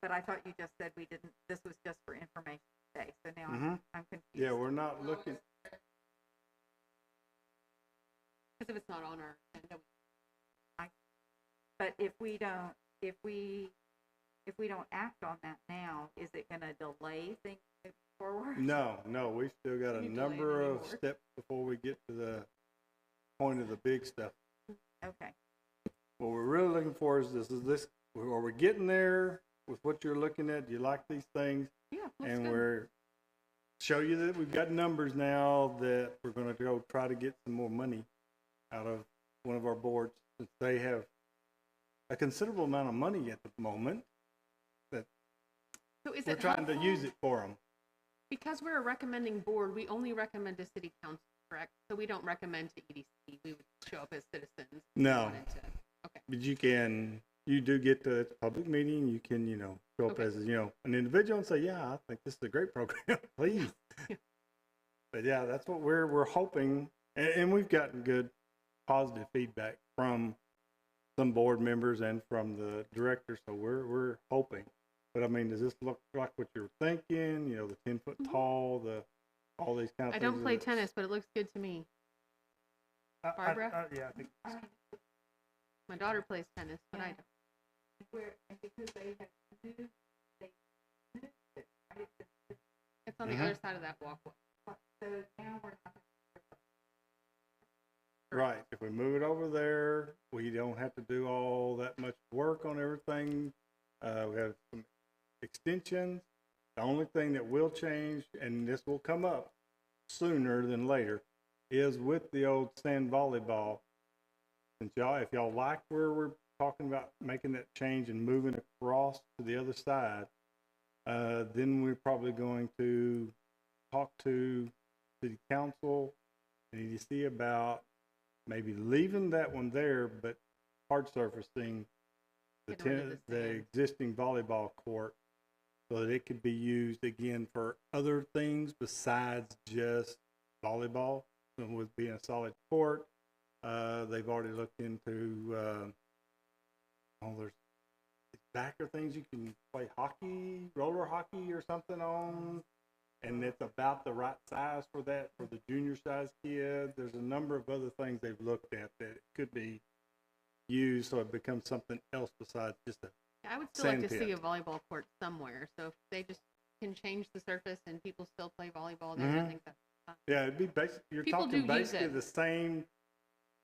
But I thought you just said we didn't. This was just for information today. So now I'm confused. Yeah, we're not looking. Because if it's not on our agenda, But if we don't act on that now, is it going to delay things moving forward? No, we've still got a You delay it number of anymore. steps before we get to the point of the big stuff. Okay. What we're really looking for is this, are we getting there with what you're looking at? Do you like these things? yeah, looks And good. we're show you that we've got numbers now that we're going to go try to get some more money out of one of our boards, since they have a considerable amount of money at the moment. So is We're it trying to helpful? use it for them. Because we're a recommending board, we only recommend to city council, correct? So we don't recommend to EDC. We would show up as citizens. if we No. wanted to. Okay. But you can you do get to, it's a public meeting, you can, show up Okay. as, an individual and say, yeah, I think this is a great program, please. Yeah. But yeah, that's what we're hoping, and we've gotten good positive feedback from some board members and from the director, so we're hoping. But I mean, does this look like what you're thinking? The 10-foot tall, all these kind of I things. don't play tennis, but it looks good to me. Barbara? Yeah, I think My daughter plays tennis, but I don't. It's on the other side of that walkway. Right. If we move it over there, we don't have to do all that much work on everything. We have some extensions. The only thing that will change, and this will come up sooner than later, is with the old sand volleyball. Since if y'all like where we're talking about making that change and moving across to the other side, then we're probably going to talk to city council and EDC about maybe leaving that one there, but hard surfacing Get rid of the the sand. existing volleyball court so that it could be used again for other things besides just volleyball. And with being a solid court, they've already looked into there's backer things you can play hockey, roller hockey or something on, and it's about the right size for that for the junior size kid. There's a number of other things they've looked at that it could be used so it becomes something else besides just a I would still like sand to see pit. a volleyball court somewhere. So if they just can change the surface and people still play volleyball there, I think that's fine. Yeah, it'd be basic. You're People talking do use basically it. the same.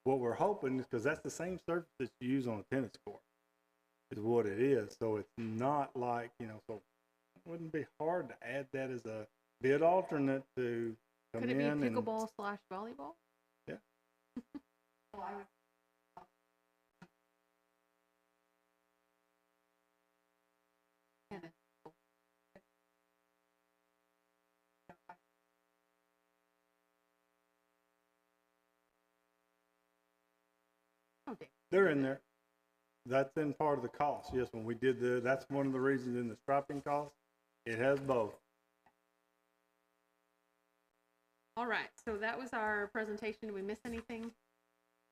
What we're hoping is because that's the same surface that you use on a tennis court, is what it is. So it's not like so it wouldn't be hard to add that as a bid alternate to come Could it in be and pickleball / volleyball? yeah. Tennis. Okay. They're in there. That's in part of the cost. Yes, when we did that's one of the reasons in the striping cost. It has both. All right. So that was our presentation. Did we miss anything?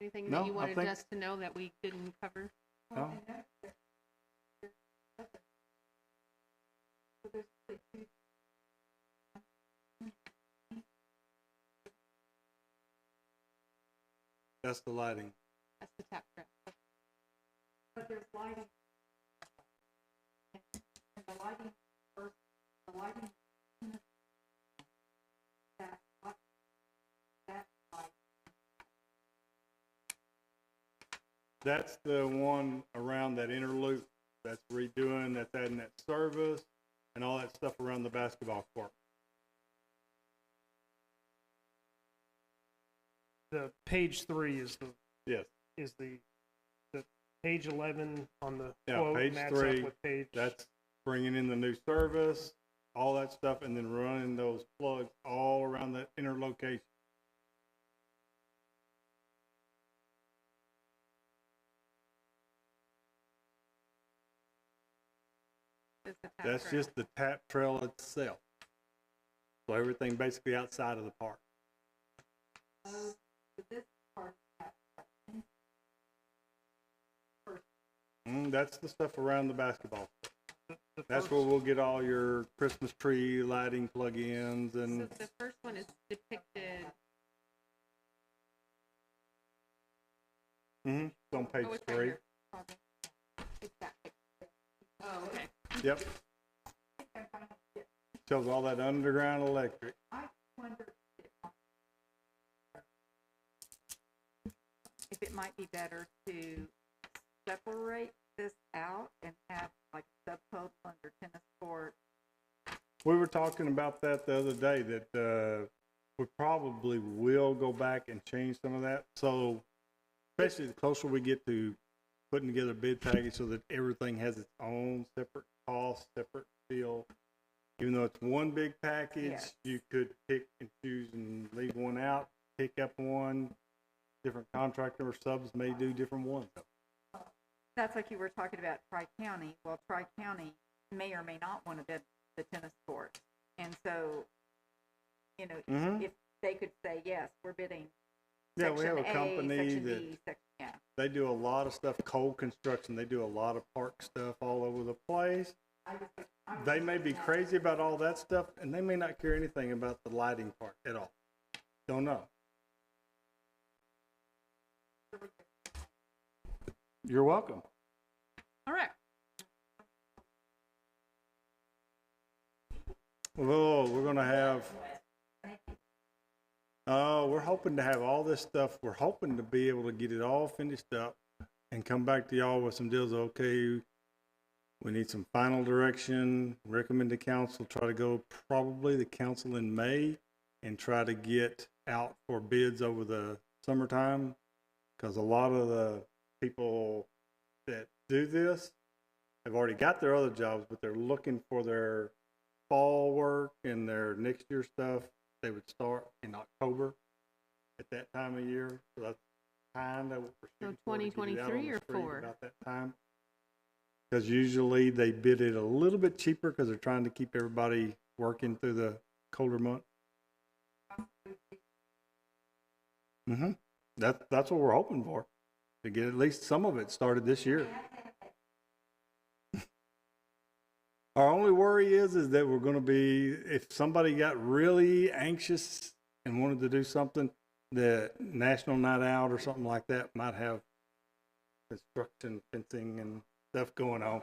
Anything No, that you I wanted think- us to know that we didn't cover? No? That's the lighting. That's the tap trap. But there's lighting. And the lighting first, the lighting. That light. That's the one around that inner loop that's redoing, that's adding that service and all that stuff around the basketball court. the page 3 is the Yes, the page 11 on the Yeah, quote page matches 3, up with page. that's bringing in the new service, all that stuff, and then running those plugs all around that inner location. It's the tap That's trap. just the tap trail itself. So everything basically outside of the park. That's the stuff around the basketball. The That's first- where we'll get all your Christmas tree lighting plug-ins So and the first one is depicted. it's on page Oh, it's right 3. here. It's that picture. Oh, okay. Yep. Shows all that underground electric. If it might be better to separate this out and have like subtotal under tennis court. We were talking about that the other day, that we probably will go back and change some of that. So especially the closer we get to putting together a bid package so that everything has its own separate cost, separate feel. Even though it's one big package, Yes. you could pick and choose and leave one out, pick up one. Different contractor or subs may do different ones. that's like you were talking about Tri-County. Well, Tri-County may or may not want to bid the tennis court. And so, you know, if they could say, yes, we're bidding Yeah, we have section a A, company section that B, section, yeah. they do a lot of stuff, cold construction. They do a lot of park stuff all over the place. They may be crazy about all that stuff, and they may not care anything about the lighting part at all. Don't know. You're welcome. All right. Oh, we're gonna have. Oh, we're hoping to have all this stuff. We're hoping to be able to get it all finished up and come back to y'all with some deals. Okay, we need some final direction. Recommend to council. Try to go probably the council in May and try to get out for bids over the summertime, because a lot of the people that do this have already got their other jobs, but they're looking for their fall work and their next year stuff. They would start in October at that time of year. So that's kind of what we're shooting for, to get it out on 2023 the or street 4? about that time. Because usually they bid it a little bit cheaper because they're trying to keep everybody working through the colder months. That's what we're hoping for, to get at least some of it started this year. Our only worry is that we're going to be, if somebody got really anxious and wanted to do something, the National Night Out or something like that might have construction, fencing, and stuff going on.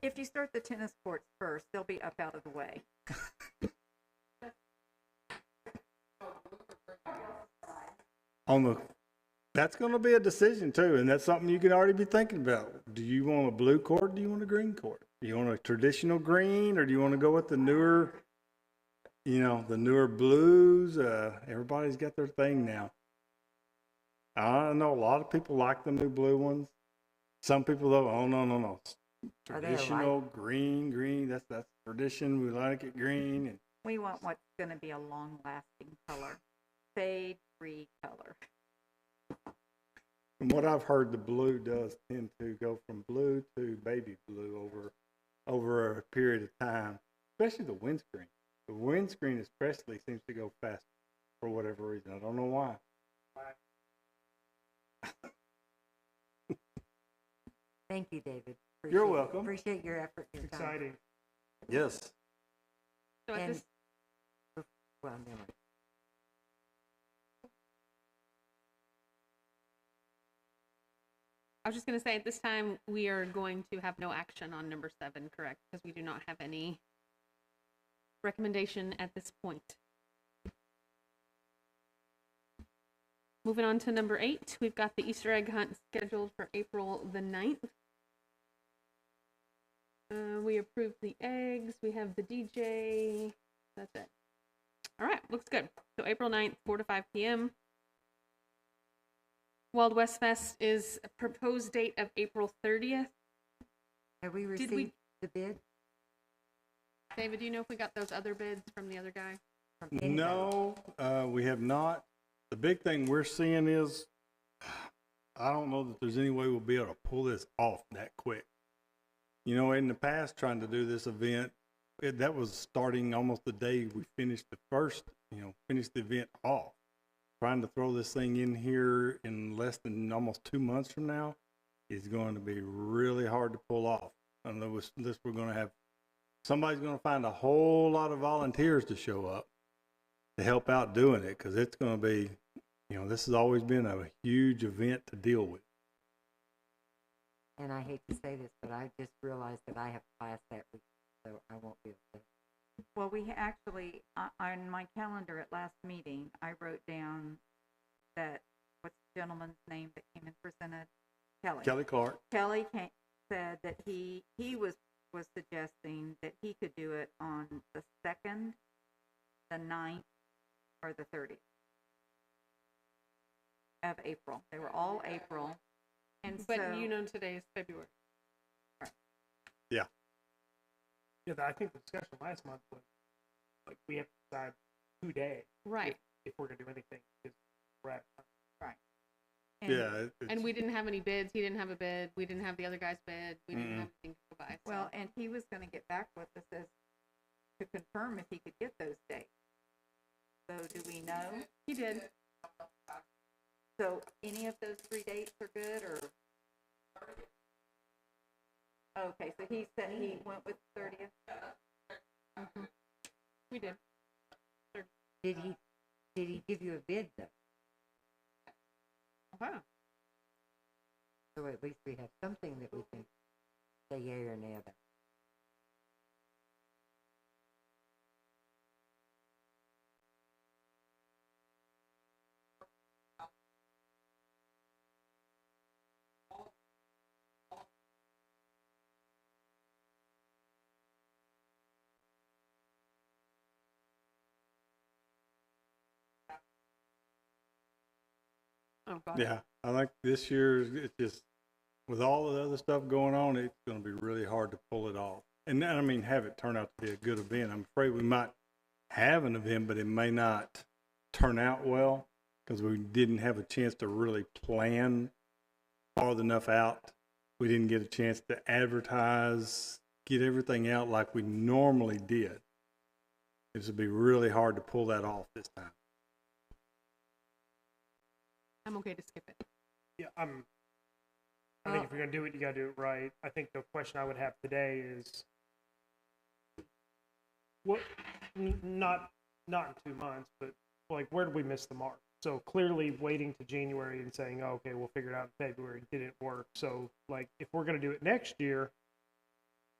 If you start the tennis courts first, they'll be up out of the way. That's going to be a decision too, and that's something you can already be thinking about. Do you want a blue court, or do you want a green court? Do you want a traditional green, or do you want to go with the newer, the newer blues? Everybody's got their thing now. I know a lot of people like the new blue ones. Some people though, oh no. Traditional green, that's tradition. We like it green. And We want what's going to be a long-lasting color, fade-free color. from what I've heard, the blue does tend to go from blue to baby blue over a period of time, especially the windscreen. The windscreen especially seems to go faster for whatever reason. I don't know why. Thank you, David. You're welcome. Appreciate your effort. Your time. Exciting. Yes. So at And- this, Well, never mind. I was just going to say, at this time, we are going to have no action on number 7, correct? Because we do not have any recommendation at this point. Moving on to number 8, we've got the Easter egg hunt scheduled for April the 9th. We approved the eggs. We have the DJ. That's it. All right, looks good. So April 9th, 4 to 5 p.m. Wild West Fest is a proposed date of April 30th. Have we Did received we- the bid? David, do you know if we got those other bids from the other guy? From anybody? No, we have not. The big thing we're seeing is, I don't know that there's any way we'll be able to pull this off that quick. In the past, trying to do this event, that was starting almost the day we finished finished the event off. Trying to throw this thing in here in less than almost 2 months from now is going to be really hard to pull off. Unless we're going to have, somebody's going to find a whole lot of volunteers to show up to help out doing it, because it's going to be, this has always been a huge event to deal with. And I hate to say this, but I just realized that I have class that week, so I won't be able to. Well, we actually, on my calendar at last meeting, I wrote down that, what's the gentleman's name that came and presented? Kelly Clark. Kelly said that he was suggesting that he could do it on the 2nd, the 9th, or the 30th of April. They were all April. And But so, today is February. Yeah, I think the discussion last month was, like, we have to decide today Right. if we're going to do anything. Because we're at, Yeah. And we didn't have any bids. He didn't have a bid. We didn't have the other guy's bid. We didn't have anything to go by. So. Well, and he was gonna get back with us as to confirm if he could get those dates. So do we know? He did. So any of those 3 dates are good, or? Okay, so he said he went with 30th? We did. Did he give you a bid though? Wow. So at least we have something that we can say yea or nay about. Oh, God. Yeah, I think this year, it's just, with all the other stuff going on, it's gonna be really hard to pull it off. And then, I mean, have it turn out to be a good event. I'm afraid we might have an event, but it may not turn out well, because we didn't have a chance to really plan farther enough out. We didn't get a chance to advertise, get everything out like we normally did. This would be really hard to pull that off this time. I'm okay to skip it. Yeah, I think if you're gonna do it, you gotta do it right. I think the question I would have today is, what, not in 2 months, but like, where did we miss the mark? So clearly waiting to January and saying, oh, okay, we'll figure it out in February didn't work. So like, if we're gonna do it next year,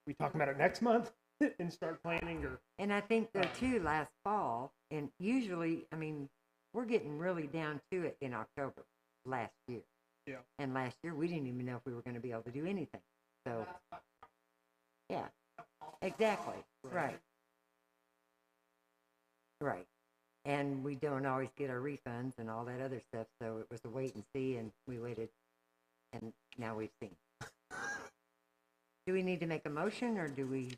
we talking about it next month and start planning, or? And I think though too, last fall, and usually, I mean, we're getting really down to it in October last year. Yeah. And last year, we didn't even know if we were going to be able to do anything. So, yeah, exactly. Right. Right. And we don't always get our refunds and all that other stuff. So it was a wait and see, and we waited, and now we've seen. Do we need to make a motion, or do we,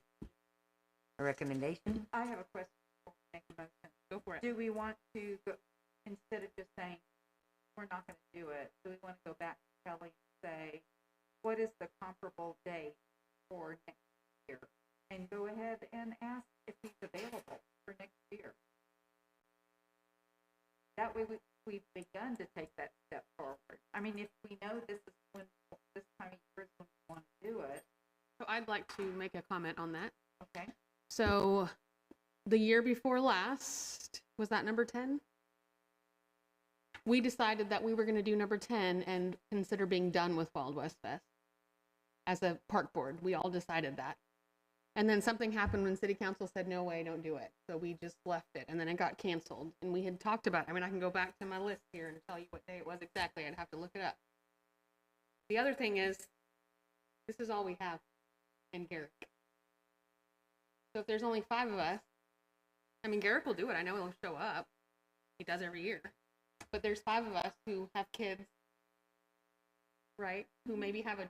a recommendation? I have a question before we make a motion. Go for it. Do we want to go, instead of just saying, we're not gonna do it, do we wanna go back to Kelly and say, what is the comparable date for next year? And go ahead and ask if he's available for next year. That way we've begun to take that step forward. I mean, if we know this is when, this time of year is when we want to do it. So I'd like to make a comment on that. Okay. So the year before last, was that number 10? We decided that we were going to do number 10 and consider being done with Wild West Fest as a park board. We all decided that. And then something happened when city council said, no way, don't do it. So we just left it, and then it got canceled. And we had talked about, I mean, I can go back to my list here and tell you what day it was exactly. I'd have to look it up. The other thing is, this is all we have in Garrick. So if there's only 5 of us, I mean, Garrick will do it. I know he'll show up. He does every year. But there's 5 of us who have kids, right? Who maybe have a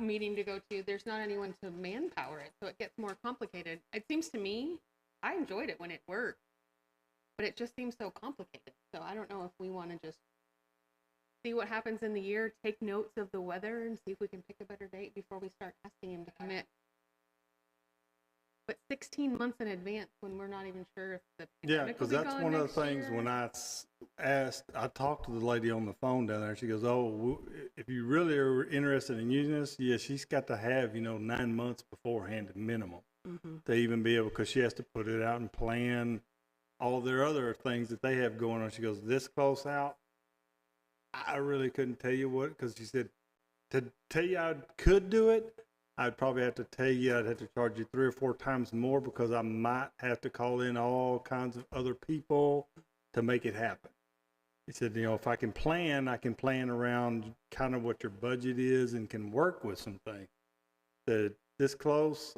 meeting to go to. There's not anyone to manpower it, so it gets more complicated. It seems to me, I enjoyed it when it worked, but it just seems so complicated. So I don't know if we want to just see what happens in the year, take notes of the weather, and see if we can pick a better date before we start asking him to commit. But 16 months in advance when we're not even sure if the Yeah, pandemic will because be that's gone one of the next things year. when I asked, I talked to the lady on the phone down there. She goes, oh, if you really are interested in using this, yeah, she's got to have, 9 months beforehand at minimum to even be able, because she has to put it out and plan all their other things that they have going on. She goes, this close out, I really couldn't tell you what, because she said, to tell you I could do it, I'd probably have to tell you I'd have to charge you 3 or 4 times more, because I might have to call in all kinds of other people to make it happen. He said, if I can plan around kind of what your budget is and can work with some things. This close,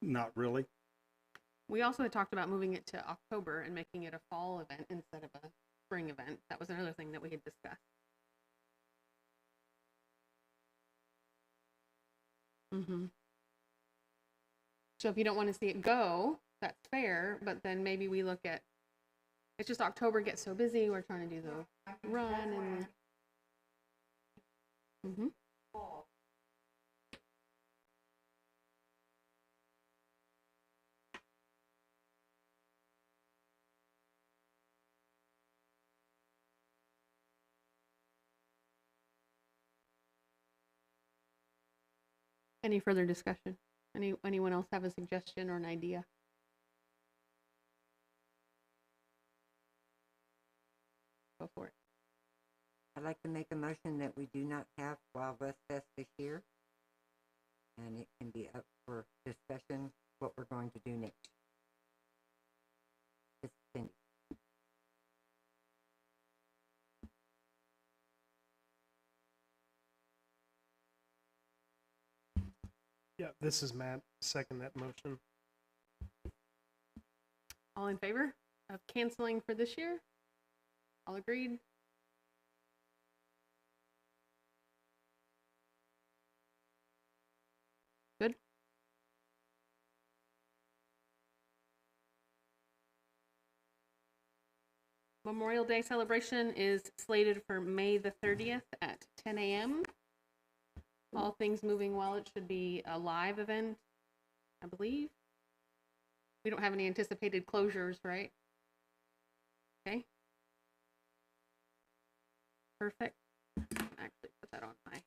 not really. We also had talked about moving it to October and making it a fall event instead of a spring event. That was another thing that we had discussed. So if you don't want to see it go, that's fair, but then maybe we look at, it's just October gets so busy, we're trying to do the run and Mm-hmm. Any further discussion? Anyone else have a suggestion or an idea? Go for it. I'd like to make a motion that we do not have Wild West Fest this year. And it can be up for discussion what we're going to do next. It's Cindy. Yeah, this is Matt. Second that motion. All in favor of canceling for this year? All agreed? Good. Memorial Day celebration is slated for May the 30th at 10 a.m. All things moving well, it should be a live event, I believe. We don't have any anticipated closures, right? Okay. Perfect. Actually, put that on my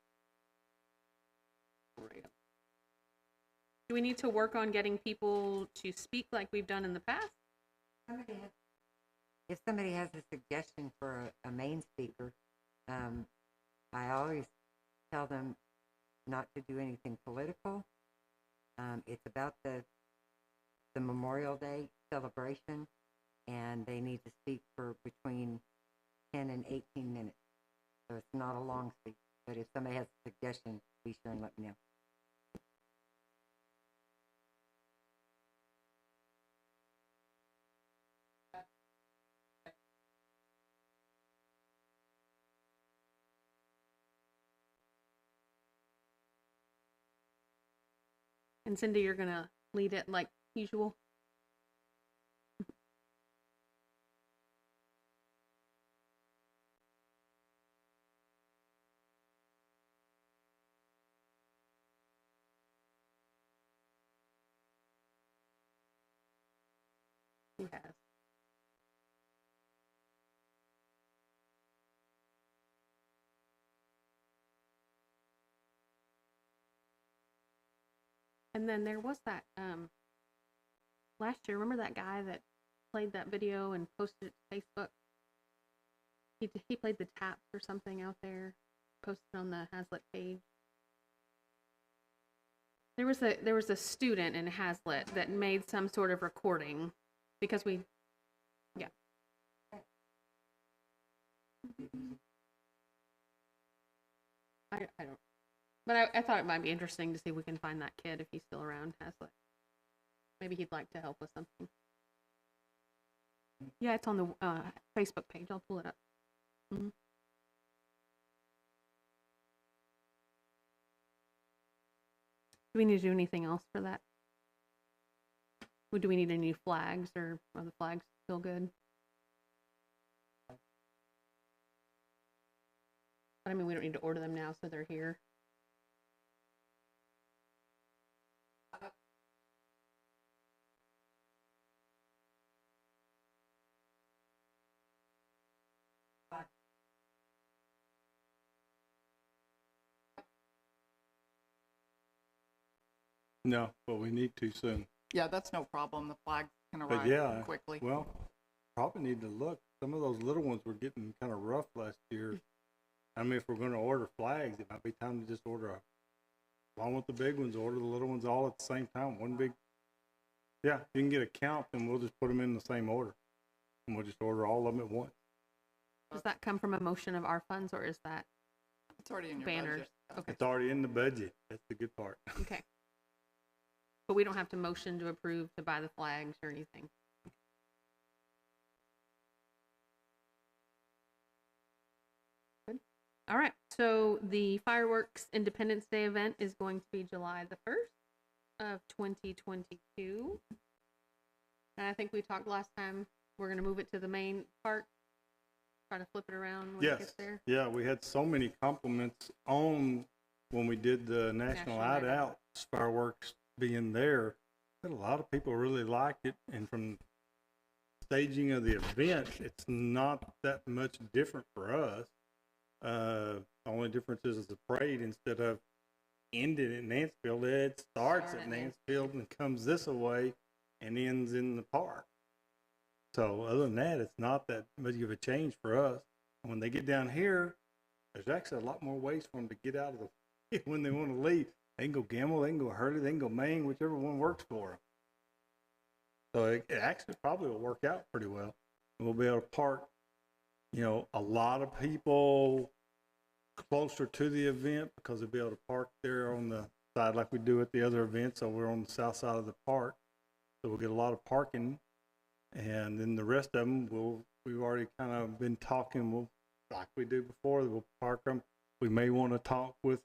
rail. Do we need to work on getting people to speak like we've done in the past? If somebody has a suggestion for a main speaker, I always tell them not to do anything political. It's about the Memorial Day celebration, and they need to speak for between 10 and 18 minutes. So it's not a long speech, but if somebody has a suggestion, be sure and let me know. And Cindy, you're gonna lead it like usual. He has. And then there was that last year. Remember that guy that played that video and posted it to Facebook? He played the taps or something out there, posted on the Hazlitt page. There was a student in Hazlitt that made some sort of recording because we, yeah. I don't. But I thought it might be interesting to see if we can find that kid if he's still around Hazlitt. Maybe he'd like to help with something. Yeah, it's on the Facebook page. I'll pull it up. Mm-hmm. Do we need to do anything else for that? Or do we need any flags, or are the flags still good? But I mean, we don't need to order them now, so they're here. No, but we need to soon. Yeah, that's no problem. The flags can But arrive yeah, quickly. well, probably need to look. Some of those little ones were getting kind of rough last year. I mean, if we're going to order flags, it might be time to just order along with the big ones, order the little ones all at the same time. One big, yeah, you can get a count, and we'll just put them in the same order. And we'll just order all of them at once. Does that come from a motion of our funds, or is that It's already in your banners? budget. Okay. It's already in the budget. That's the good part. Okay. But we don't have to motion to approve to buy the flags or anything. Good. All right. So the fireworks Independence Day event is going to be July the 1st of 2022. And I think we talked last time, we're going to move it to the main park. try to flip it around when it Yes, gets there? yeah, we had so many compliments on when we did the National National Night Night Out fireworks being there, that a lot of people really liked it, and from staging of the event, it's not that much different for us. The only difference is the parade, instead of ending at Mansfield, it starts Start at at Mansfield and comes this way and ends in the park. So other than that, it's not that much of a change for us. And when they get down here, there's actually a lot more ways for them to get out of the when they want to leave. They can go Gamble, they can go Hurley, they can go Maine, whichever one works for them. So it actually probably will work out pretty well. And we'll be able to park, you know, a lot of people closer to the event, because they'll be able to park there on the side like we do at the other events. So we're on the south side of the park. So we'll get a lot of parking. And then the rest of them, we've already kind of been talking, like we do before, we'll park them. We may want to talk with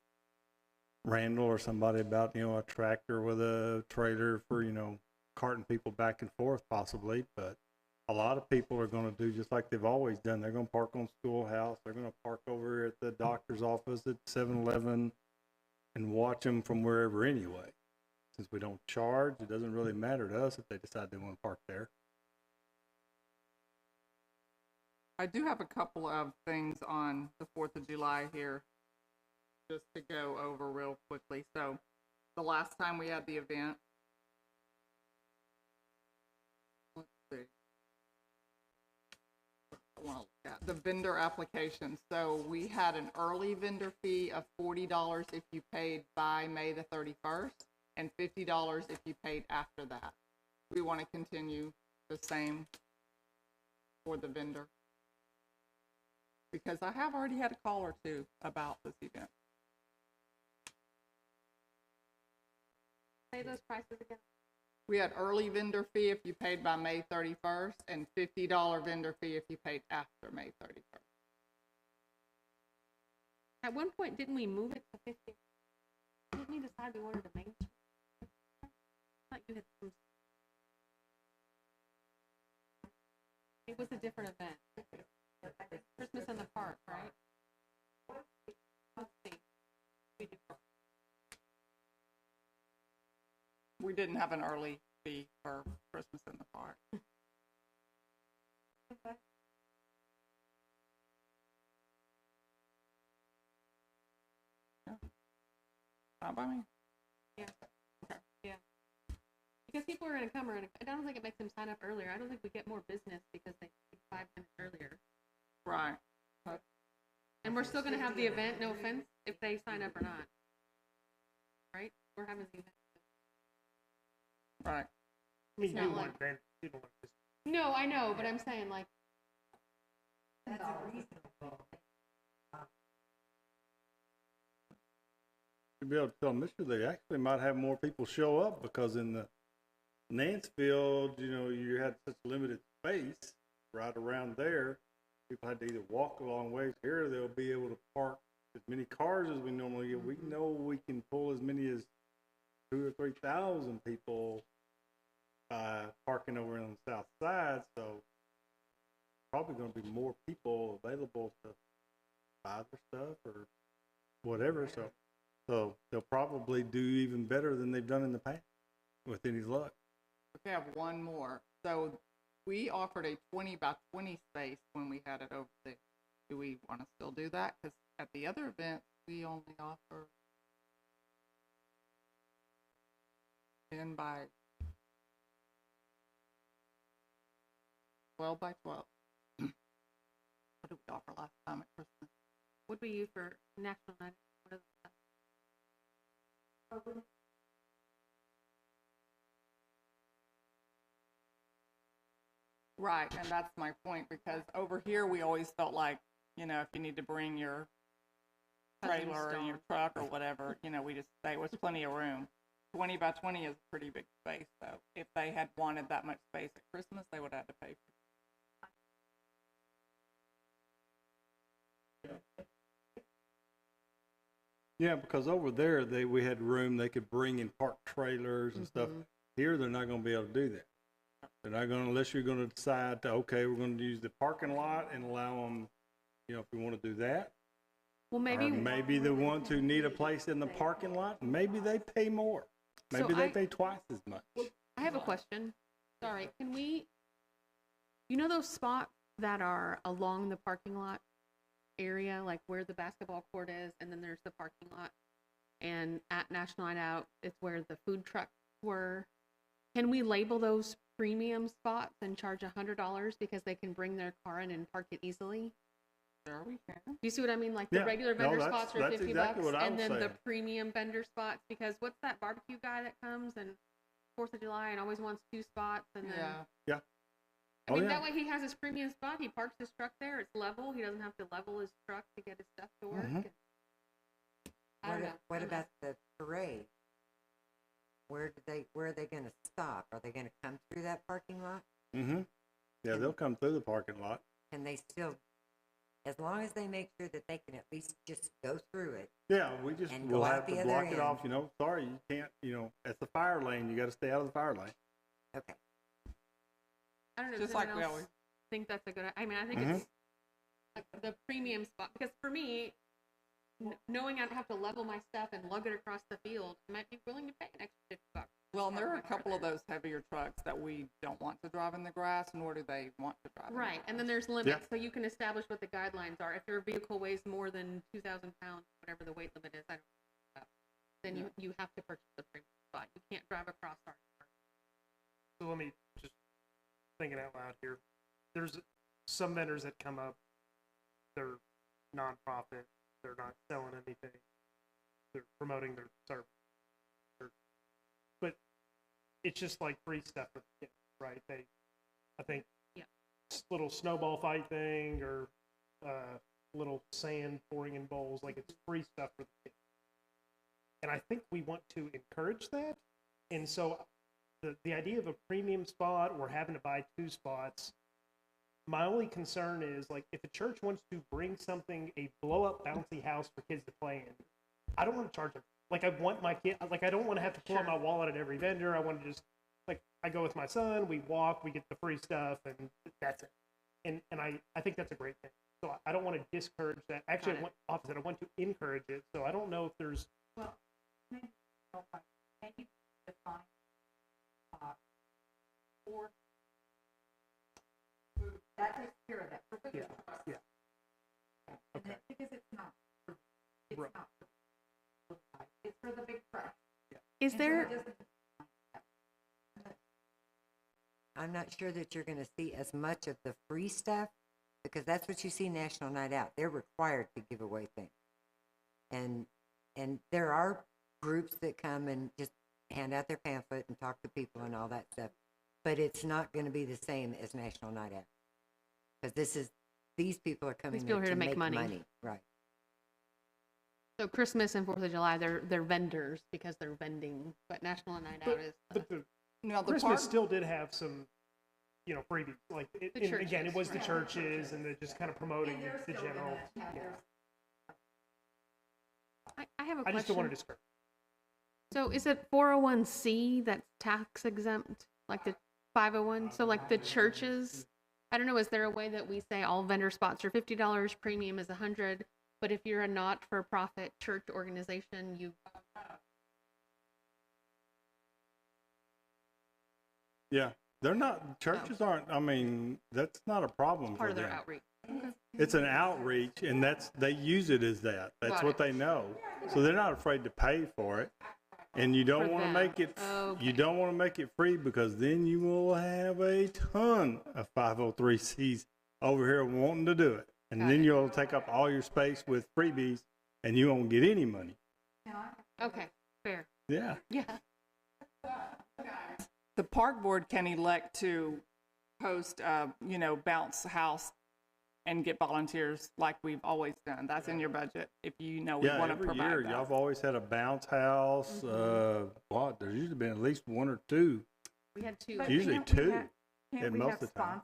Randall or somebody about, you know, a tractor with a trailer for, you know, carting people back and forth possibly. But a lot of people are going to do just like they've always done. They're going to park on Schoolhouse. They're going to park over at the doctor's office at 7-Eleven and watch them from wherever anyway. Since we don't charge, it doesn't really matter to us if they decide they want to park there. I do have a couple of things on the 4th of July here, just to go over real quickly. So the last time we had the event, let's see, I want to look at the vendor application. So we had an early vendor fee of $40 if you paid by May the 31st, and $50 if you paid after that. We want to continue the same for the vendor, because I have already had a call or two about this event. Say those prices again. We had early vendor fee if you paid by May 31st, and $50 vendor fee if you paid after May 31st. At one point, didn't we move it to 50? Didn't we decide we wanted a Main Street? I thought you had some. It was a different event. Christmas in the park, right? Let's see. We do. We didn't have an early fee for Christmas in the park. Okay. Yeah. Not by me. Yeah. Yeah. Because people are going to come, I don't think it makes them sign up earlier. I don't think we get more business because they 5 minutes earlier. Right. And we're still going to have the event, no offense, if they sign up or not. Right? We're having the event. Right. I mean, It's you not want like- then people want to just No, I know, but I'm saying like, To be able to tell them this year, they actually might have more people show up, because in the Mansfield, you know, you had such limited space right around there. People had to either walk a long ways. Here, they'll be able to park as many cars as we normally get. We know we can pull as many as 2,000 or 3,000 people by parking over on the south side. So probably going to be more people available to buy their stuff or whatever. So they'll probably do even better than they've done in the past with any luck. We have one more. So we offered a 20 by 20 space when we had it over there. Do we want to still do that? Because at the other events, we only offer 10 by 12 by 12. What did we offer last time at Christmas? what do you for National Night? What are the Right, and that's my point, because over here we always felt like, you know, if you need to bring your trailer or your truck or whatever, you know, we just say, was plenty of room. 20 by 20 is a pretty big space, though. If they had wanted that much space at Christmas, they would have had to pay for it. Yeah, because over there we had room, they could bring in park trailers and stuff. Here they're not going to be able to do that. They're not gonna, unless you're gonna decide to, okay, we're gonna use the parking lot and allow them, you know, if we wanna do that. Well, Or maybe, maybe the ones who need a place in the parking lot, maybe they pay more. Maybe they pay twice as much. I have a question. Sorry, can we, you know those spots that are along the parking lot area, like where the basketball court is, and then there's the parking lot? And at National Night Out, it's where the food trucks were. Can we label those premium spots and charge $100 because they can bring their car in and park it easily? Sure, we can. Do you see what I mean? Like the Yeah. regular No, vendor that's- spots are that's 50 exactly bucks, what I and was then the saying. premium vendor spots, because what's that barbecue guy that comes and 4th of July and always wants 2 spots, and then Yeah. I mean, Oh, yeah. that way he has his premium spot. He parks his truck there. It's level. He doesn't have to level his truck to get his stuff to work. Mhm. I don't know. What I'm about the parade? Where are they gonna stop? Are they gonna come through that parking lot? Mm-hmm. Yeah, they'll come through the parking lot. Can they still, as long as they make sure that they can at least just go through it? Yeah, we just, And we'll go out have the to other block it off, end. you know, sorry, you can't, you know, that's the fire lane, you gotta stay out of the fire lane. Okay. I don't know. Just Does like anyone we else always. think that's a good? I mean, I think Mhm. it's like the premium spot, because for me, knowing I don't have to level my stuff and lug it across the field, I might be willing to pay an extra 50 bucks. Well, and there are a Park my car couple of there. those heavier trucks that we don't want to drive in the grass, nor do they want to drive in the Right, and then grass. there's limits, so you can establish what the guidelines are. If your vehicle weighs more than 2,000 pounds, whatever the weight limit is, I don't know, then you have to purchase the premium spot. You can't drive across our. So let me just thinking out loud here. There's some vendors that come up, they're nonprofit, they're not selling anything, they're promoting their service. But it's just like free stuff for the kids, right? I think, Yeah. little snowball fight thing or little sand pouring in bowls, like it's free stuff for the kids. And I think we want to encourage that. And so the idea of a premium spot or having to buy 2 spots, my only concern is, like, if a church wants to bring something, a blow-up bouncy house for kids to play in, I don't want to charge them. Like, I want my kid, like, I don't want to have to pull out my wallet at every vendor. I want to just, like, I go with my son, we walk, we get the free stuff, and that's it. And I think that's a great thing. So I don't want to discourage that. Actually, I want opposite. I want to encourage it. So I don't know if there's. Well, maybe can you define or that takes care of that. Yeah. Yeah. And Okay. then, because it's not Right. it's for the big truck. Is And so there? it doesn't- I'm not sure that you're gonna see as much of the free stuff, because that's what you see National Night Out. They're required to give away things. And there are groups that come and just hand out their pamphlet and talk to people and all that stuff. But it's not gonna be the same as National Night Out. Because these people are coming people there are here to make money. money. Right. So Christmas and 4th of July, they're vendors because they're vending, but National Night Out is. But the Now, the Christmas park, still did have some, freebies. Like, and again, it churches, was the right. churches and the just kind of promoting And they're the still general. gonna have Yeah. their- I have a I question. just don't want to discourage. So is it 401c that's tax exempt, like the 501? So like the churches, I don't know, is there a way that we say all vendor spots are $50, premium is $100, but if you're a not-for-profit church organization, you, Yeah, they're not, churches aren't, I mean, that's not a problem part for of their them. outreach. It's an outreach, and they use it as that. That's Got what it. they know. So they're not afraid to pay for it. And you don't For want to them. make it, Okay. you don't want to make it free, because then you will have a ton of 503Cs over here wanting to do it. And Got then it. you'll take up all your space with freebies, and you won't get any money. Okay, fair. Yeah. Yeah. the park board can elect to host, bounce house and get volunteers like we've always done. That's in your budget if we want to Every provide year, that. y'all have always had a bounce house. There's usually been at least 1 or 2. We had 2. But Usually can't we 2 have- Can't at we most have of the time.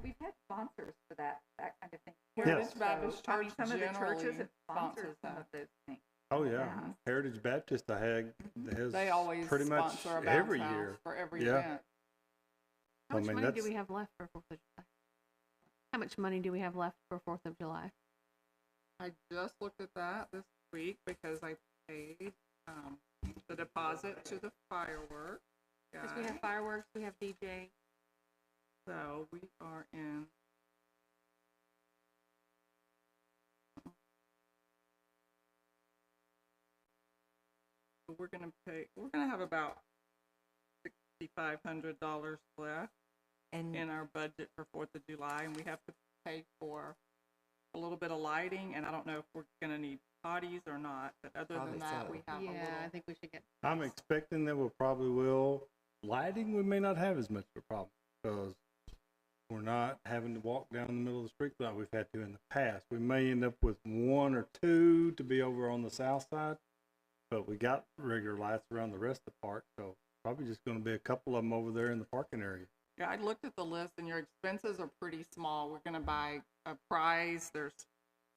we've had sponsors for that kind of thing. Heritage So, Baptist I mean, Church some of the churches generally have sponsored sponsors some that. of those things. Oh, yeah. Yeah. Heritage Baptist, has They always pretty much sponsor a bounce every house year. for every Yeah. event. How much mean, money do that's- we have left for 4th of July? How much money do we have left for 4th of July? I just looked at that this week because I paid, the deposit to the fireworks. Because we have fireworks, we have DJ. So we are in. So we're gonna have about $6,500 left And in our budget for 4th of July, and we have to pay for a little bit of lighting, and I don't know if we're gonna need potties or not, but other Probably than that, so. we have a Yeah, I little. think we should get. I'm expecting that we probably will. Lighting, we may not have as much of a problem because we're not having to walk down the middle of the street like we've had to in the past. We may end up with 1 or 2 to be over on the south side, but we got regular lights around the rest of the park, so probably just going to be a couple of them over there in the parking area. Yeah, I looked at the list, and your expenses are pretty small. We're gonna buy a prize. There's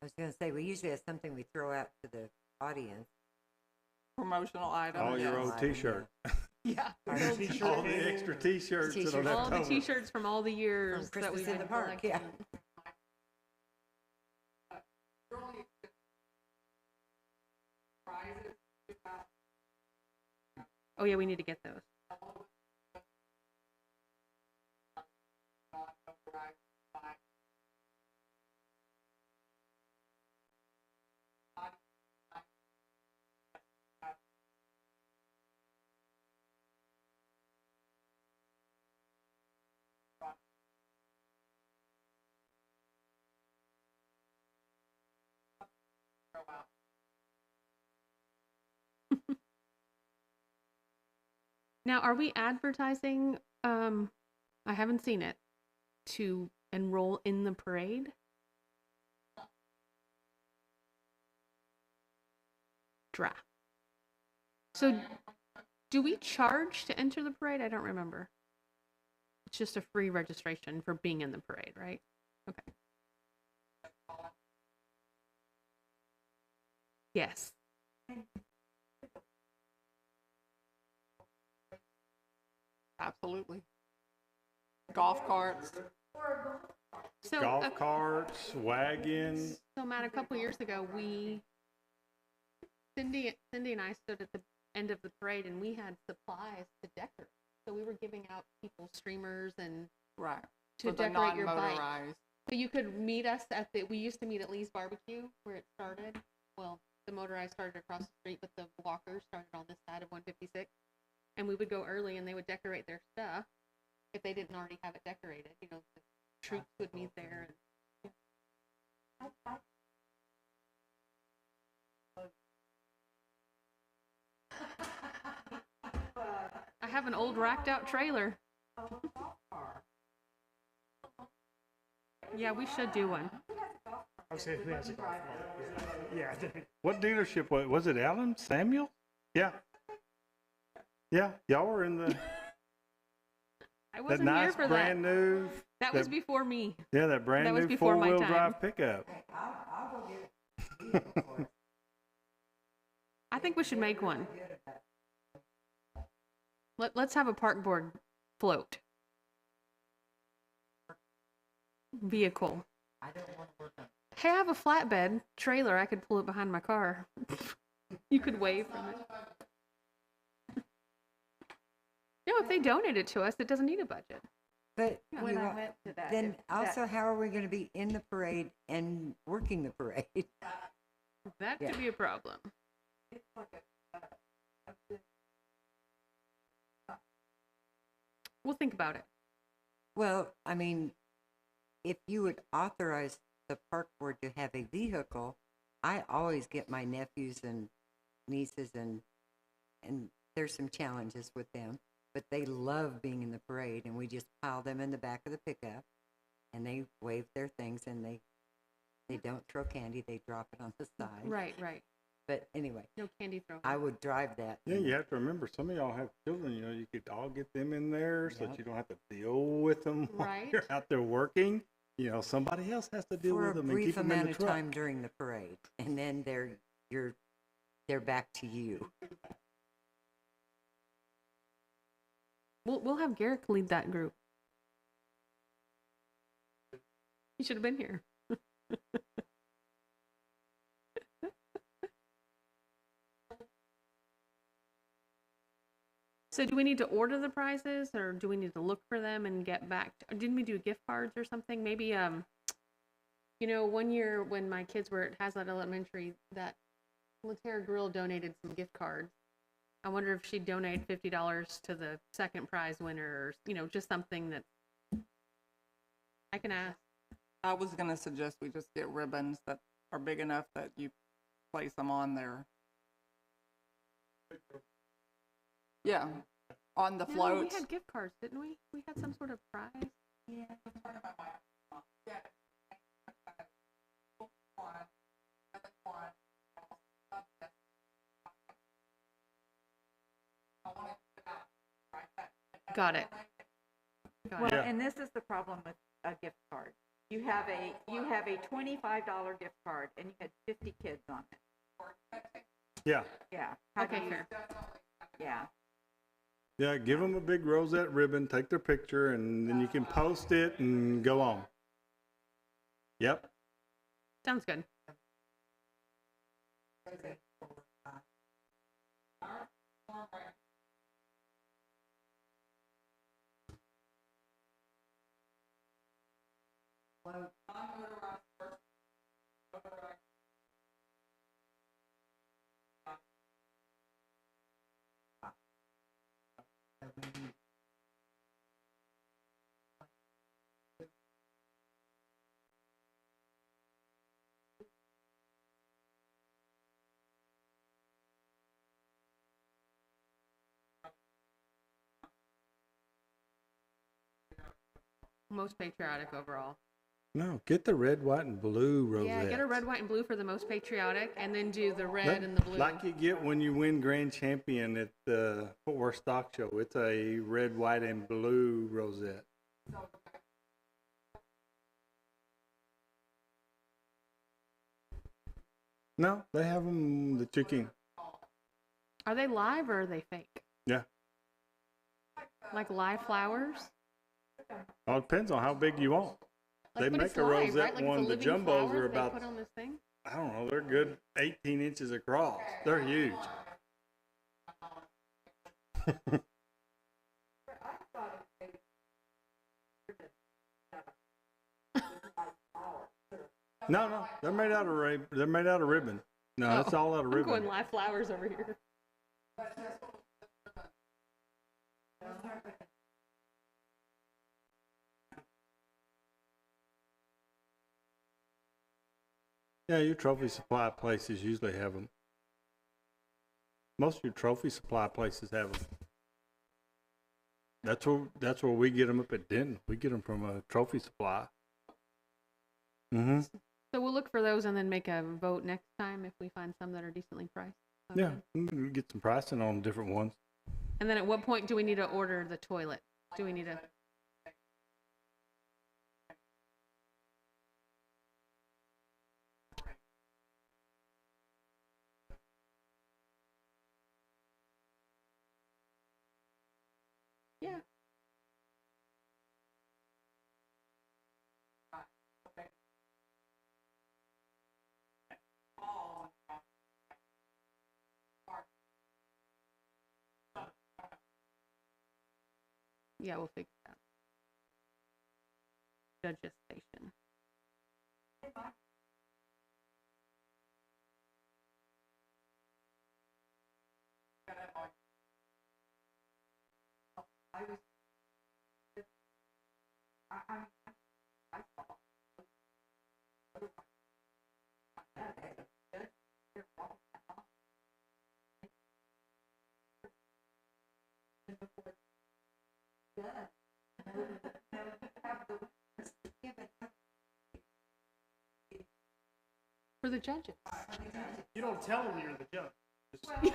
I was gonna say, we usually have something we throw out to the audience. promotional items. All your yes. old T-shirt. Yeah. Our Old t-shirt All the case. extra T-shirts that don't T-shirts. have All the covers. T-shirts from all the years From that we've Christmas in been the Park, yeah. collecting. Oh yeah, we need to get those. Now, are we advertising, I haven't seen it, to enroll in the parade? Draft. So, do we charge to enter the parade? I don't remember. It's just a free registration for being in the parade, right? Okay. Yes. Absolutely. Golf carts. So, Golf carts, wagons. So Matt, a couple years ago, Cindy and I stood at the end of the parade, and we had supplies to decorate. So we were giving out people streamers and Right. to For the decorate your bike. non-motorized. So you could meet us we used to meet at Lee's Barbecue where it started. Well, the motorized started across the street, but the walkers started on this side of 156. And we would go early, and they would decorate their stuff if they didn't already have it decorated. You know, the troops would meet there. And, I have an old racked out trailer. Yeah, we should do one. I was saying, who has a golf cart? Yeah. What dealership was it? Allen Samuel? Yeah. Yeah, y'all were in the I that wasn't here nice for brand that. new. That was before me. Yeah, that brand that was new before my 4-wheel time. drive pickup. I'll go get it. I think we should make one. Let's have a park board float. Vehicle. Hey, I have a flatbed trailer. I could pull it behind my car. You could wave from it. No, if they donate it to us, it doesn't need a budget. But When you I are- went to that, then it- that- also, how are we gonna be in the parade and working the parade? That Yeah. could be a problem. We'll think about it. Well, I mean, if you would authorize the park board to have a vehicle, I always get my nephews and nieces and there's some challenges with them, but they love being in the parade, and we just pile them in the back of the pickup and they wave their things, and they don't throw candy, they drop it on the side. Right, right. But anyway, No candy throwing. I would drive that. Yeah, you have to remember, some of y'all have children, you know, you could all get them in there so that Yep. you don't have to deal with them while Right. you're out there working. You know, somebody else has to deal For with a them and keep brief them in amount the of truck. time during the parade, and then they're back to you. We'll have Garrick lead that group. You should have been here. So do we need to order the prizes, or do we need to look for them and get back? Didn't we do gift cards or something? Maybe, you know, one year when my kids were at Hazlitt Elementary, that Leterra Grill donated some gift cards. I wonder if she'd donate $50 to the second prize winner, or, you know, just something that I can ask. I was gonna suggest we just get ribbons that are big enough that you place them on there. Yeah, on the No, we floats. had gift cards, didn't we? We had some sort of prize. Got it. Got Well, it. and this is the problem with a gift card. You have a $25 gift card and you had 50 kids on it. Yeah. Yeah. How do Okay, you- fair. Yeah. Yeah, give them a big rosette ribbon, take their picture, and then you can post it and go on. Yep. Sounds good. Most patriotic overall. No, get the red, white, and blue rosette. Yeah, get a red, white, and blue for the most patriotic, and then do the red and the blue. Like you get when you win grand champion at the Fort Worth Stock Show. It's a red, white, and blue rosette. No, they have them that you can. Are they live or are they fake? Yeah. Like live flowers? All depends on how big you want. Like, They but make it's a live, rosette right? Like one. it's a The living jumbos flower are that they about, put on this thing? I don't know, they're good 18 inches across. They're huge. No, they're made out of they're made out of ribbon. No, it's all out of I'm ribbon. going live flowers over here. Yeah, your trophy supply places usually have them. Most of your trophy supply places have them. That's where we get them up at Denton. We get them from a trophy supply. Mm-hmm. So we'll look for those and then make a vote next time if we find some that are decently priced. Okay. Yeah, we can get some pricing on different ones. And then at what point do we need to order the toilet? Do we need to? Yeah. Yeah, we'll figure it out. Judge's station. For the judges. You don't tell them you're the judge. Just-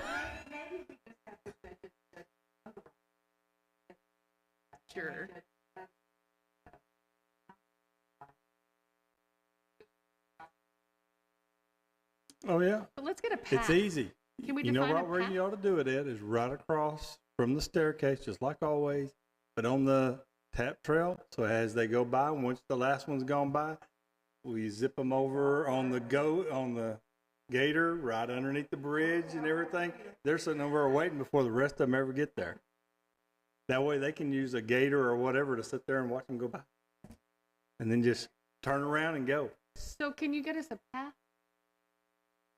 Sure. Oh yeah, But let's get a path. it's easy. Can we You know define right a where path? you ought to do it at is right across from the staircase, just like always, but on the tap trail. So as they go by, once the last one's gone by, We zip them over on the gator right underneath the bridge and everything. They're sitting over there waiting before the rest of them ever get there. That way they can use a gator or whatever to sit there and watch them go by. And then just turn around and go. So can you get us a path?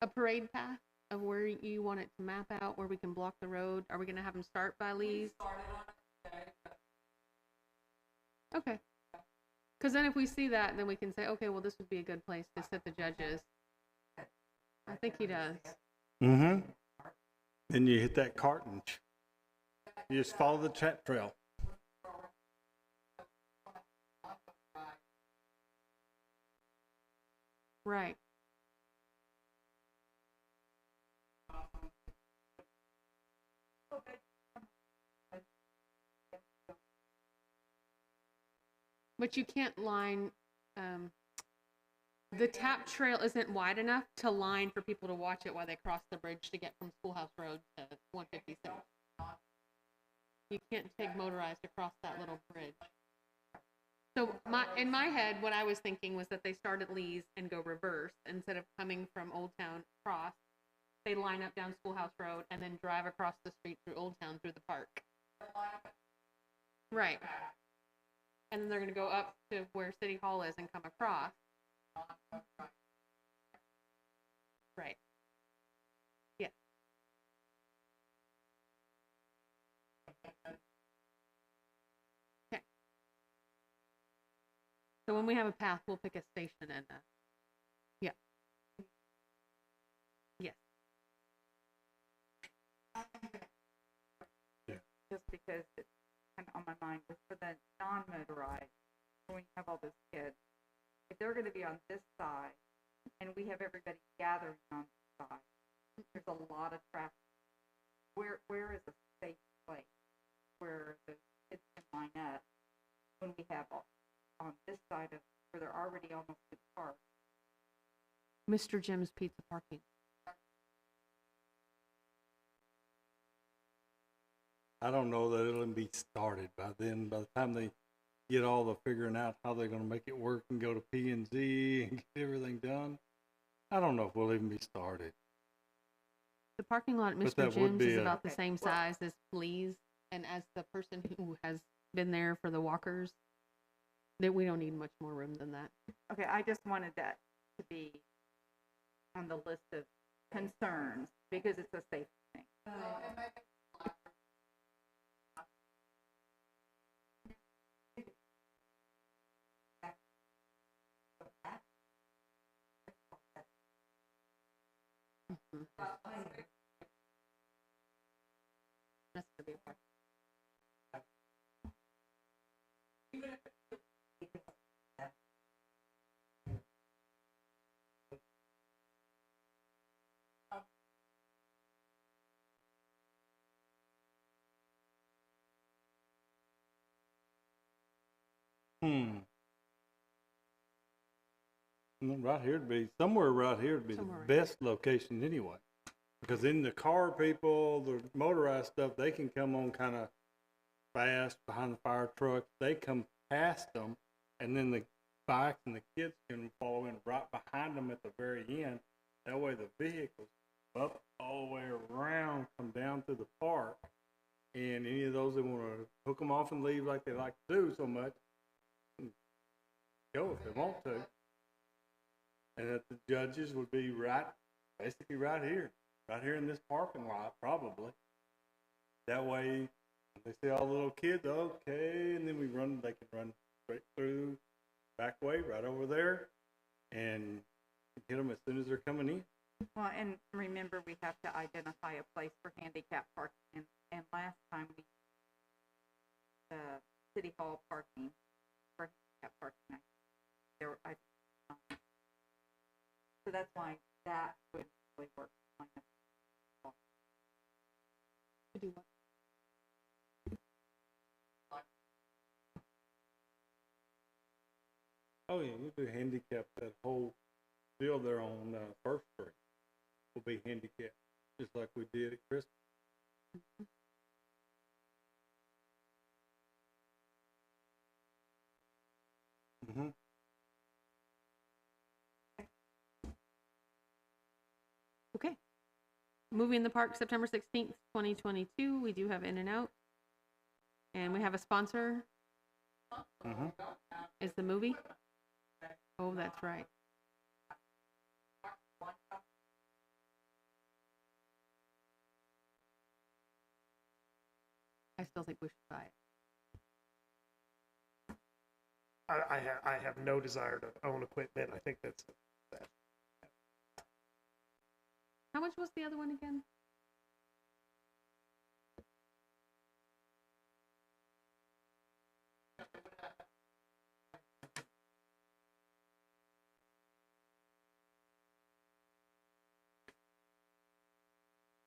A parade path of where you want it to map out, where we can block the road? Are we going to have them start by Lee's? Okay. Because then if we see that, then we can say, okay, well, this would be a good place to sit the judges. I think he does. Mm-hmm. Then you hit that cart and you just follow the trap trail. Right. But you can't line, the tap trail isn't wide enough to line for people to watch it while they cross the bridge to get from Schoolhouse Road to 156. You can't take motorized across that little bridge. So in my head, what I was thinking was that they start at Lee's and go reverse. Instead of coming from Old Town across, they line up down Schoolhouse Road and then drive across the street through Old Town through the park. Right. And then they're going to go up to where City Hall is and come across. Right. Yeah. Okay. So when we have a path, we'll pick a station and yeah. Yes. Just because it's kind of on my mind, was for the non-motorized, when you have all those kids, if they're going to be on this side and we have everybody gathering on this side, there's a lot of traffic. Where is a safe place where the kids can line up when we have on this side of where they're already almost to the park? Mr. Jim's Pizza Parking. I don't know that it'll be started by then. By the time they get all the figuring out how they're going to make it work and go to P&Z and get everything done, I don't know if we'll even be started. The parking lot at But Mr. that would Jim's be is a- about the same size as Lee's, and as the person who has been there for the walkers, that we don't need much more room than that. Okay, I just wanted that to be on the list of concerns because it's a safety thing. Mhm. That's gonna be a part. Right here would be, somewhere right here would be Somewhere the right best location anyway. Because in the car people, the motorized stuff, they can come on kind of fast behind the fire trucks. They come past them, and then the bikes and the kids can follow in right behind them at the very end. That way the vehicles up all the way around, come down through the park, and any of those that want to hook them off and leave like they like to do so much, go if they want to. And that the judges would be basically right here in this parking lot, probably. That way, they see all the little kids, okay, and then they can run straight through, back way, right over there, and hit them as soon as they're coming in. Well, and remember, we have to identify a place for handicap parking, and last time the City Hall parking, for handicap parking, there were, so that's why that would really work. To do what? Oh yeah, you do handicap, that whole field there on First Street will be handicapped, just like we did at Christmas. Mm-hmm. Movie in the Park, September 16th, 2022. We do have In and Out. And we have a sponsor. Mm-hmm. Is the movie? Oh, that's right. I still think we should buy it. I have no desire to own equipment. I think that's that. How much was the other one again?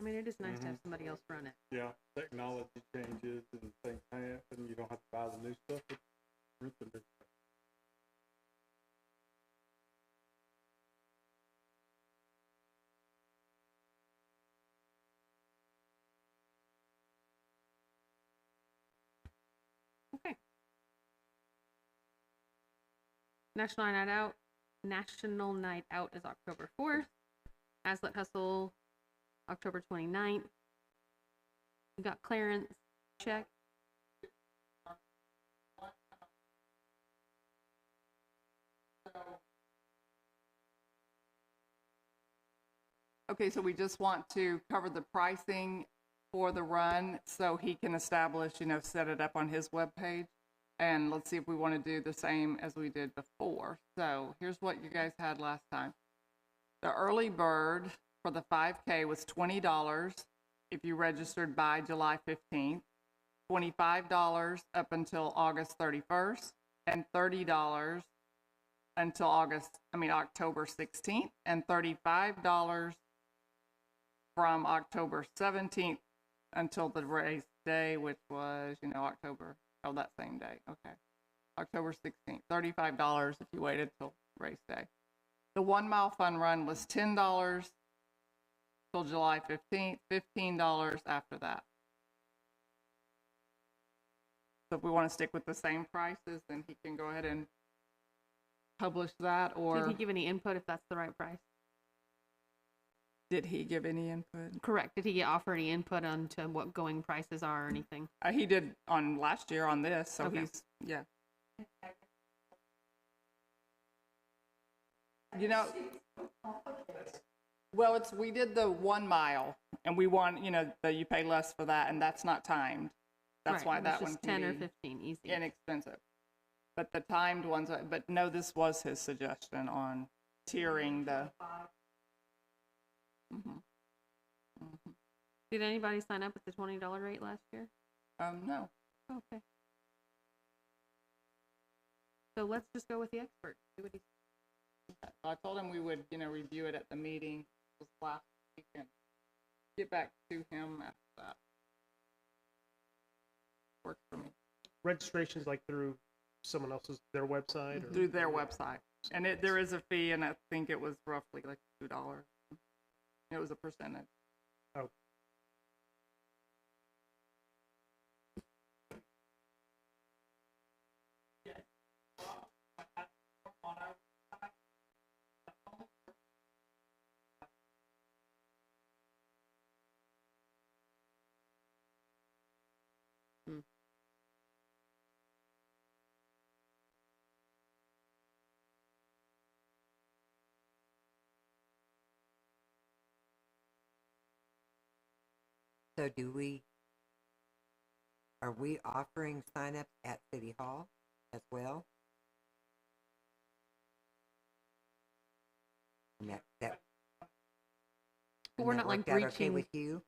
I mean, it is nice to have somebody else run it. Yeah, technology changes and things happen. You don't have to buy the new stuff. It's rent the new stuff. Okay. National Night Out is October 4th. Hazlet Hustle, October 29th. We got clearance check. Okay, so we just want to cover the pricing for the run so he can establish, set it up on his webpage. And let's see if we want to do the same as we did before. So here's what you guys had last time. The early bird for the 5K was $20 if you registered by July 15th, $25 up until August 31st, and $30 until October 16th, and $35 from October 17th until the race day, which was, that same day. Okay. October 16th, $35 if you waited till race day. The 1 mile fun run was $10 till July 15th, $15 after that. So if we want to stick with the same prices, then he can go ahead and publish that. Or Did he give any input if that's the right price? Did he give any input? Correct. Did he offer any input onto what going prices are or anything? He did on last year on this, so Okay. yeah. Well, we did the 1 mile, and we want, that you pay less for that, and that's not timed. That's Right, why it was that just one 10 or can be 15, easy. inexpensive. But the timed ones, but no, this was his suggestion on tiering the. Did anybody sign up at the $20 rate last year? No. Okay. So let's just go with the expert. See what he I told him we would, review it at the meeting this last week and get back to him after that. Works for me. Registration's like through someone else's, their website? Or? Through their website. And there is a fee, and I think it was roughly like $2. It was a percentage. Oh. So are we offering signups at City Hall as well? And that But we're not like worked out okay breaching. with you?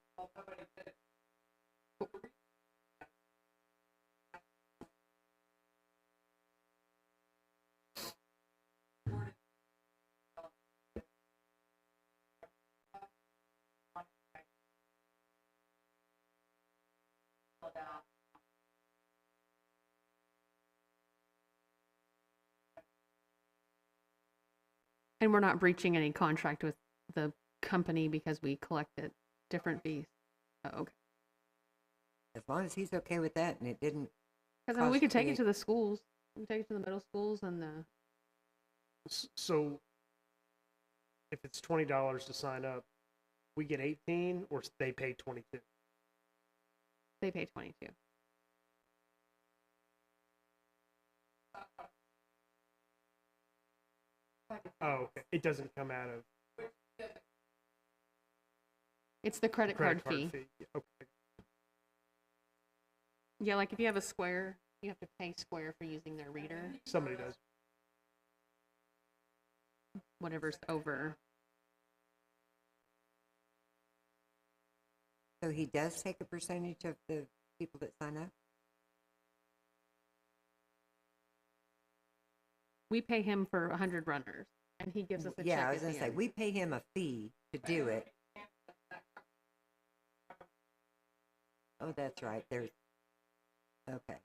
And we're not breaching any contract with the company because we collected different fees. Oh, okay. As long as he's okay with that and it didn't. Because we could take it Cost to the schools. We can take it to the middle schools and the. So if it's $20 to sign up, we get 18 or they pay 22? They pay 22. Oh, okay. It doesn't come out of It's the credit card fee. Okay. Yeah, like if you have a Square, you have to pay Square for using their reader, Somebody does. whatever's over. So he does take a percentage of the people that sign up? We pay him for 100 runners, and he gives us a check Yeah, I was at gonna the say, end. we pay him a fee to do it. Oh, that's right, there's, okay.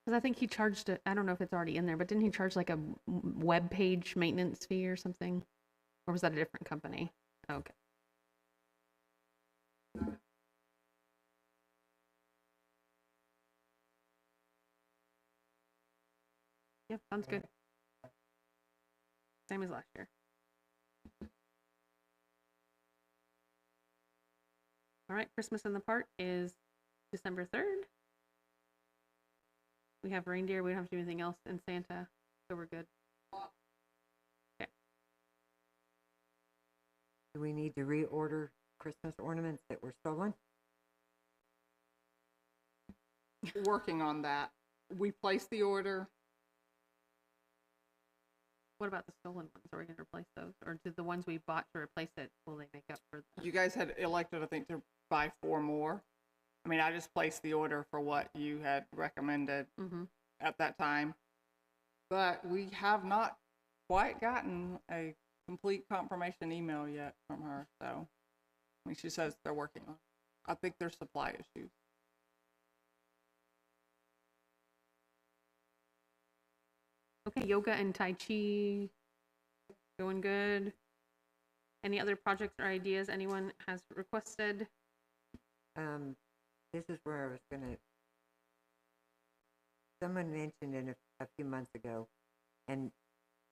Because I think he charged I don't know if it's already in there, but didn't he charge like a web page maintenance fee or something? Or was that a different company? Okay. Yep, sounds good. Same as last year. All right, Christmas in the Park is December 3rd. We have reindeer. We don't have to do anything else in Santa, so we're good. Okay. Do we need to reorder Christmas ornaments that were stolen? Working on that. We placed the order. What about the stolen ones? Are we going to replace those? Or do the ones we bought to replace it, will they make up for You guys had elected, I think, to buy 4 more. I mean, I just placed the order for what you had recommended at that time. But we have not quite gotten a complete confirmation email yet from her. So, I mean, she says they're working on it. I think there's supply issues. Okay, yoga and Tai Chi going good. Any other projects or ideas anyone has requested? This is where I was gonna, someone mentioned it a few months ago, and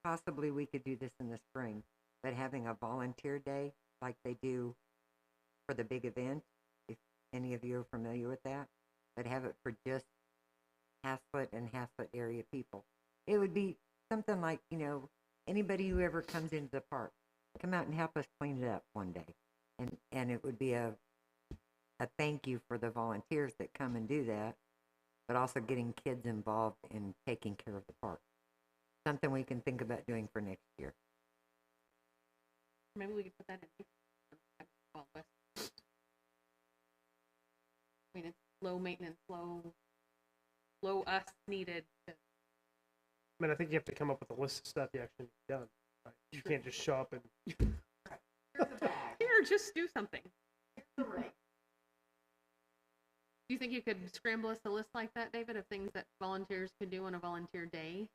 possibly we could do this in the spring, but having a volunteer day like they do for the big event, if any of you are familiar with that, but have it for just half-foot and half-foot area people. It would be something like, you know, anybody who ever comes into the park, come out and help us clean it up one day. And it would be a thank you for the volunteers that come and do that, but also getting kids involved in taking care of the park. Something we can think about doing for next year. Maybe we could put that in. Well, I mean, it's low maintenance, low us needed. I mean, I think you have to come up with a list of stuff you actually need done. Right? You can't just show up and Here, just do something. Do you think you could scramble us a list like that, David, of things that volunteers could do on a volunteer day?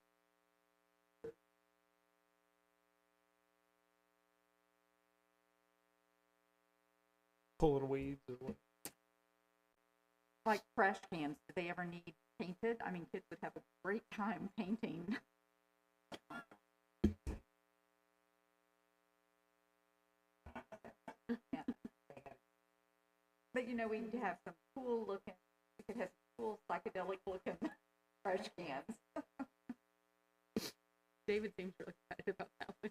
pulling weeds or what. Like trash cans, do they ever need painted? I mean, kids would have a great time painting. Yeah. But you know, we need to have some cool looking, we could have some cool psychedelic looking trash cans. David seems really excited about that one.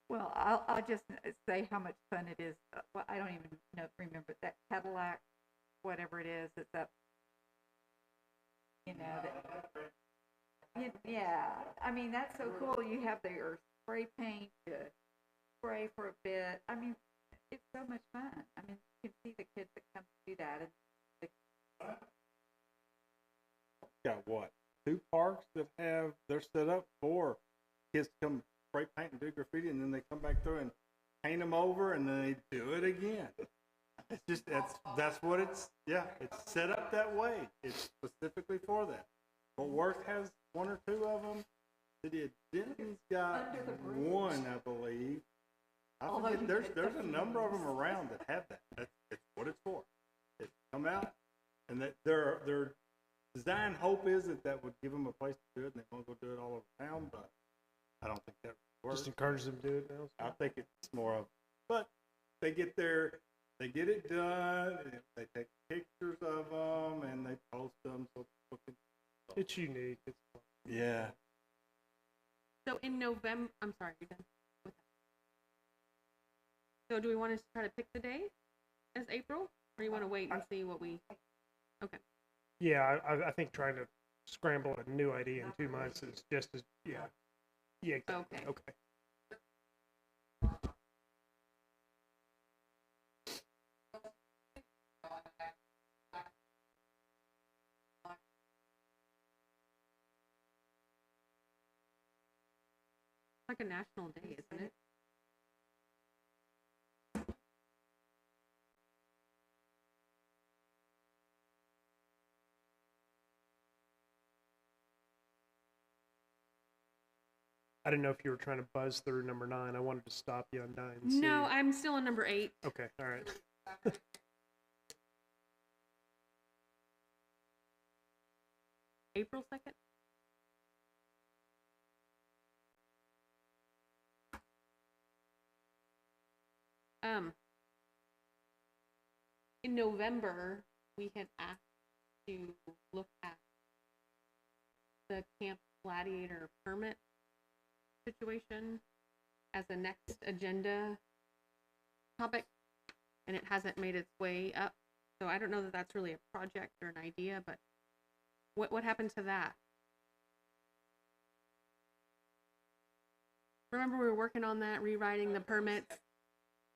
Well, I'll just say how much fun it is. Well, I don't even remember that Cadillac, whatever it is. It's up, you know. Yeah, I mean that's so cool. You have your spray paint, you spray for a bit. I mean, it's so much fun. I mean, you can see the kids that come to do that. And Got what? 2 parks that have, they're set up for kids to come spray paint and do graffiti, and then they come back through and paint paint them over and then they do it again. It's just, that's what it's set up that way. It's specifically for that. Fort Worth has one or two of them. City of Denton's got one, I believe. I forget, there's a number of them around that have that. It's what it's for. It's come out, and that their design hope is that would give them a place to do it, and they want to go do it all over town, but I don't think that works. Just encourage them to do it now. I think it's more of, but they get it done, and they take pictures of them, and they post them so people can. It's unique. It's fun. Yeah. So in November, I'm sorry, you're done with that. So do we want to try to pick the day as April, or you want to wait and see what we? Okay. Yeah, I think trying to scramble a new idea in 2 months is just as yeah. Exactly. Okay. Like a national day, isn't it? I didn't know if you were trying to buzz through number 9. I wanted to stop you on 9. And see. No, I'm still on number 8. Okay, all right. April 2nd. In November, we had asked to look at the Camp Gladiator permit situation as a next agenda topic, and it hasn't made its way up. So I don't know that that's really a project or an idea, but what happened to that? Remember we were working on that, rewriting the permits,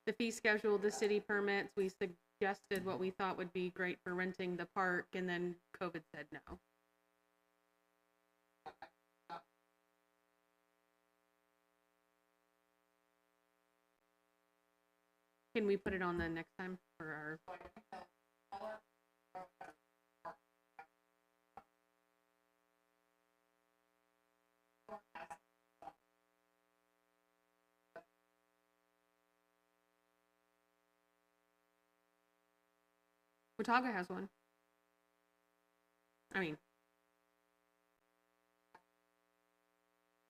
the fee schedule, the city permits. We suggested what we thought would be great for renting the park, and then COVID said no. Can we put it on the next time for our? Watauga has one. I mean,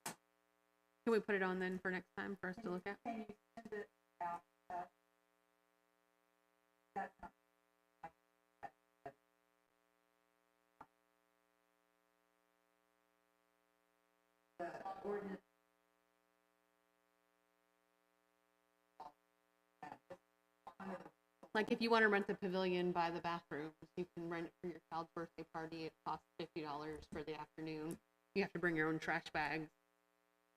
can we put it on then for next time for us to look at? Like if you want to rent the pavilion by the bathrooms, you can rent it for your child's birthday party. It costs $50 for the afternoon. You have to bring your own trash bags.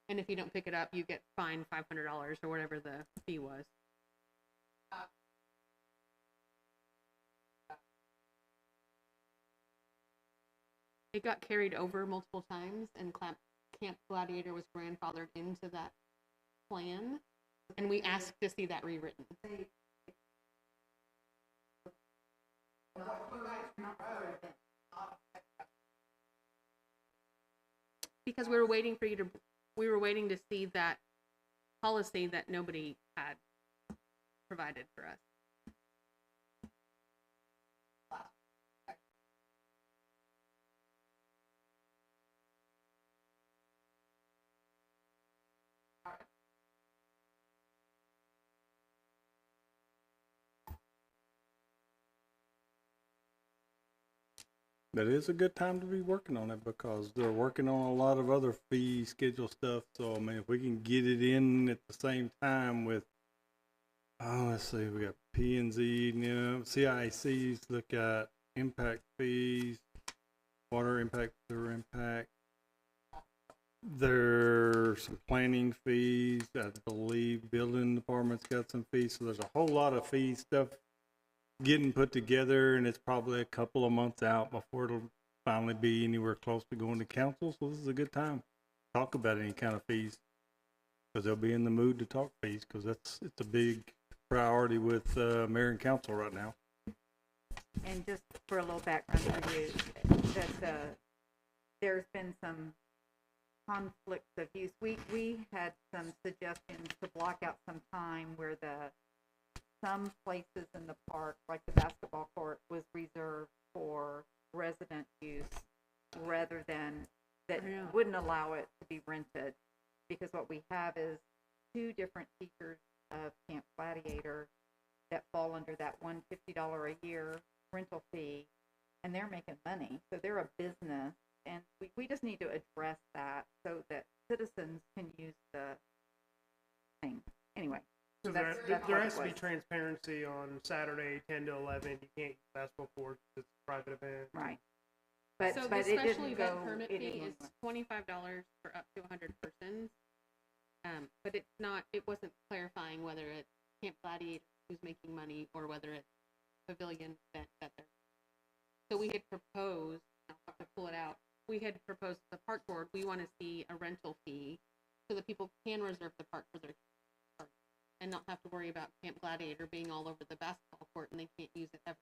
And if you don't pick it up, you get fined $500 or whatever the fee was. It got carried over multiple times, and Camp Gladiator was grandfathered into that plan. And we asked to see that rewritten. Because we were waiting to see that policy that nobody had provided for us. That is a good time to be working on it because they're working on a lot of other fee schedule stuff. So, I mean, if we can get it in at the same time with, let's see, we got P&Z, you know, CICs, look at impact fees, water impact, sewer impact. There's some planning fees. I believe building department's got some fees. So there's a whole lot of fee stuff getting put together, and it's probably a couple of months out before it'll finally be anywhere close to going to council. So this is a good time to talk about any kind of fees. because they'll be in the mood to talk fees, because it's a big priority with mayor and council right now. And just for a little background for you, that there's been some conflicts of use. We had some suggestions to block out some time where some places in the park, like the basketball court, was reserved for resident use rather than that wouldn't allow it to be rented. Because what we have is 2 different teachers of Camp Gladiator that fall under that $150 a year rental fee, and they're making money. So they're a business, and we just need to address that so that citizens can use the thing. Anyway. So that's there what has it to be was. transparency on Saturday, 10 to 11. You can't use basketball courts. It's a private event. Right. But So it the special didn't event go. permit It fee didn't is go. $25 for up to 100 persons. But it wasn't clarifying whether it's Camp Gladiator who's making money or whether it's pavilion event that they're. So we had proposed, I'll have to pull it out, we had proposed to the park board, we want to see a rental fee so that people can reserve the park for their park and not have to worry about Camp Gladiator being all over the basketball court and they can't use it ever.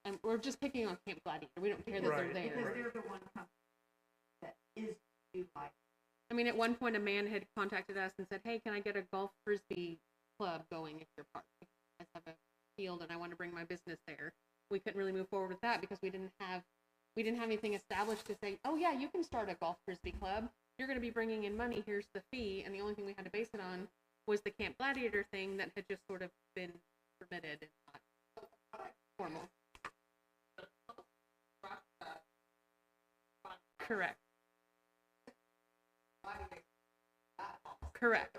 And we're just picking on Camp Gladiator. We don't care that Right. they're there. Because they're the one company that is due like. I mean, at one point, a man had contacted us and said, "Hey, can I get a golf frisbee club going at your park? I have a field and I want to bring my business there." We couldn't really move forward with that because we didn't have anything established to say, "Oh yeah, you can start a golf frisbee club. You're going to be bringing in money. Here's the fee." And the only thing we had to base it on was the Camp Gladiator thing that had just sort of been permitted and not formal. Correct. Correct.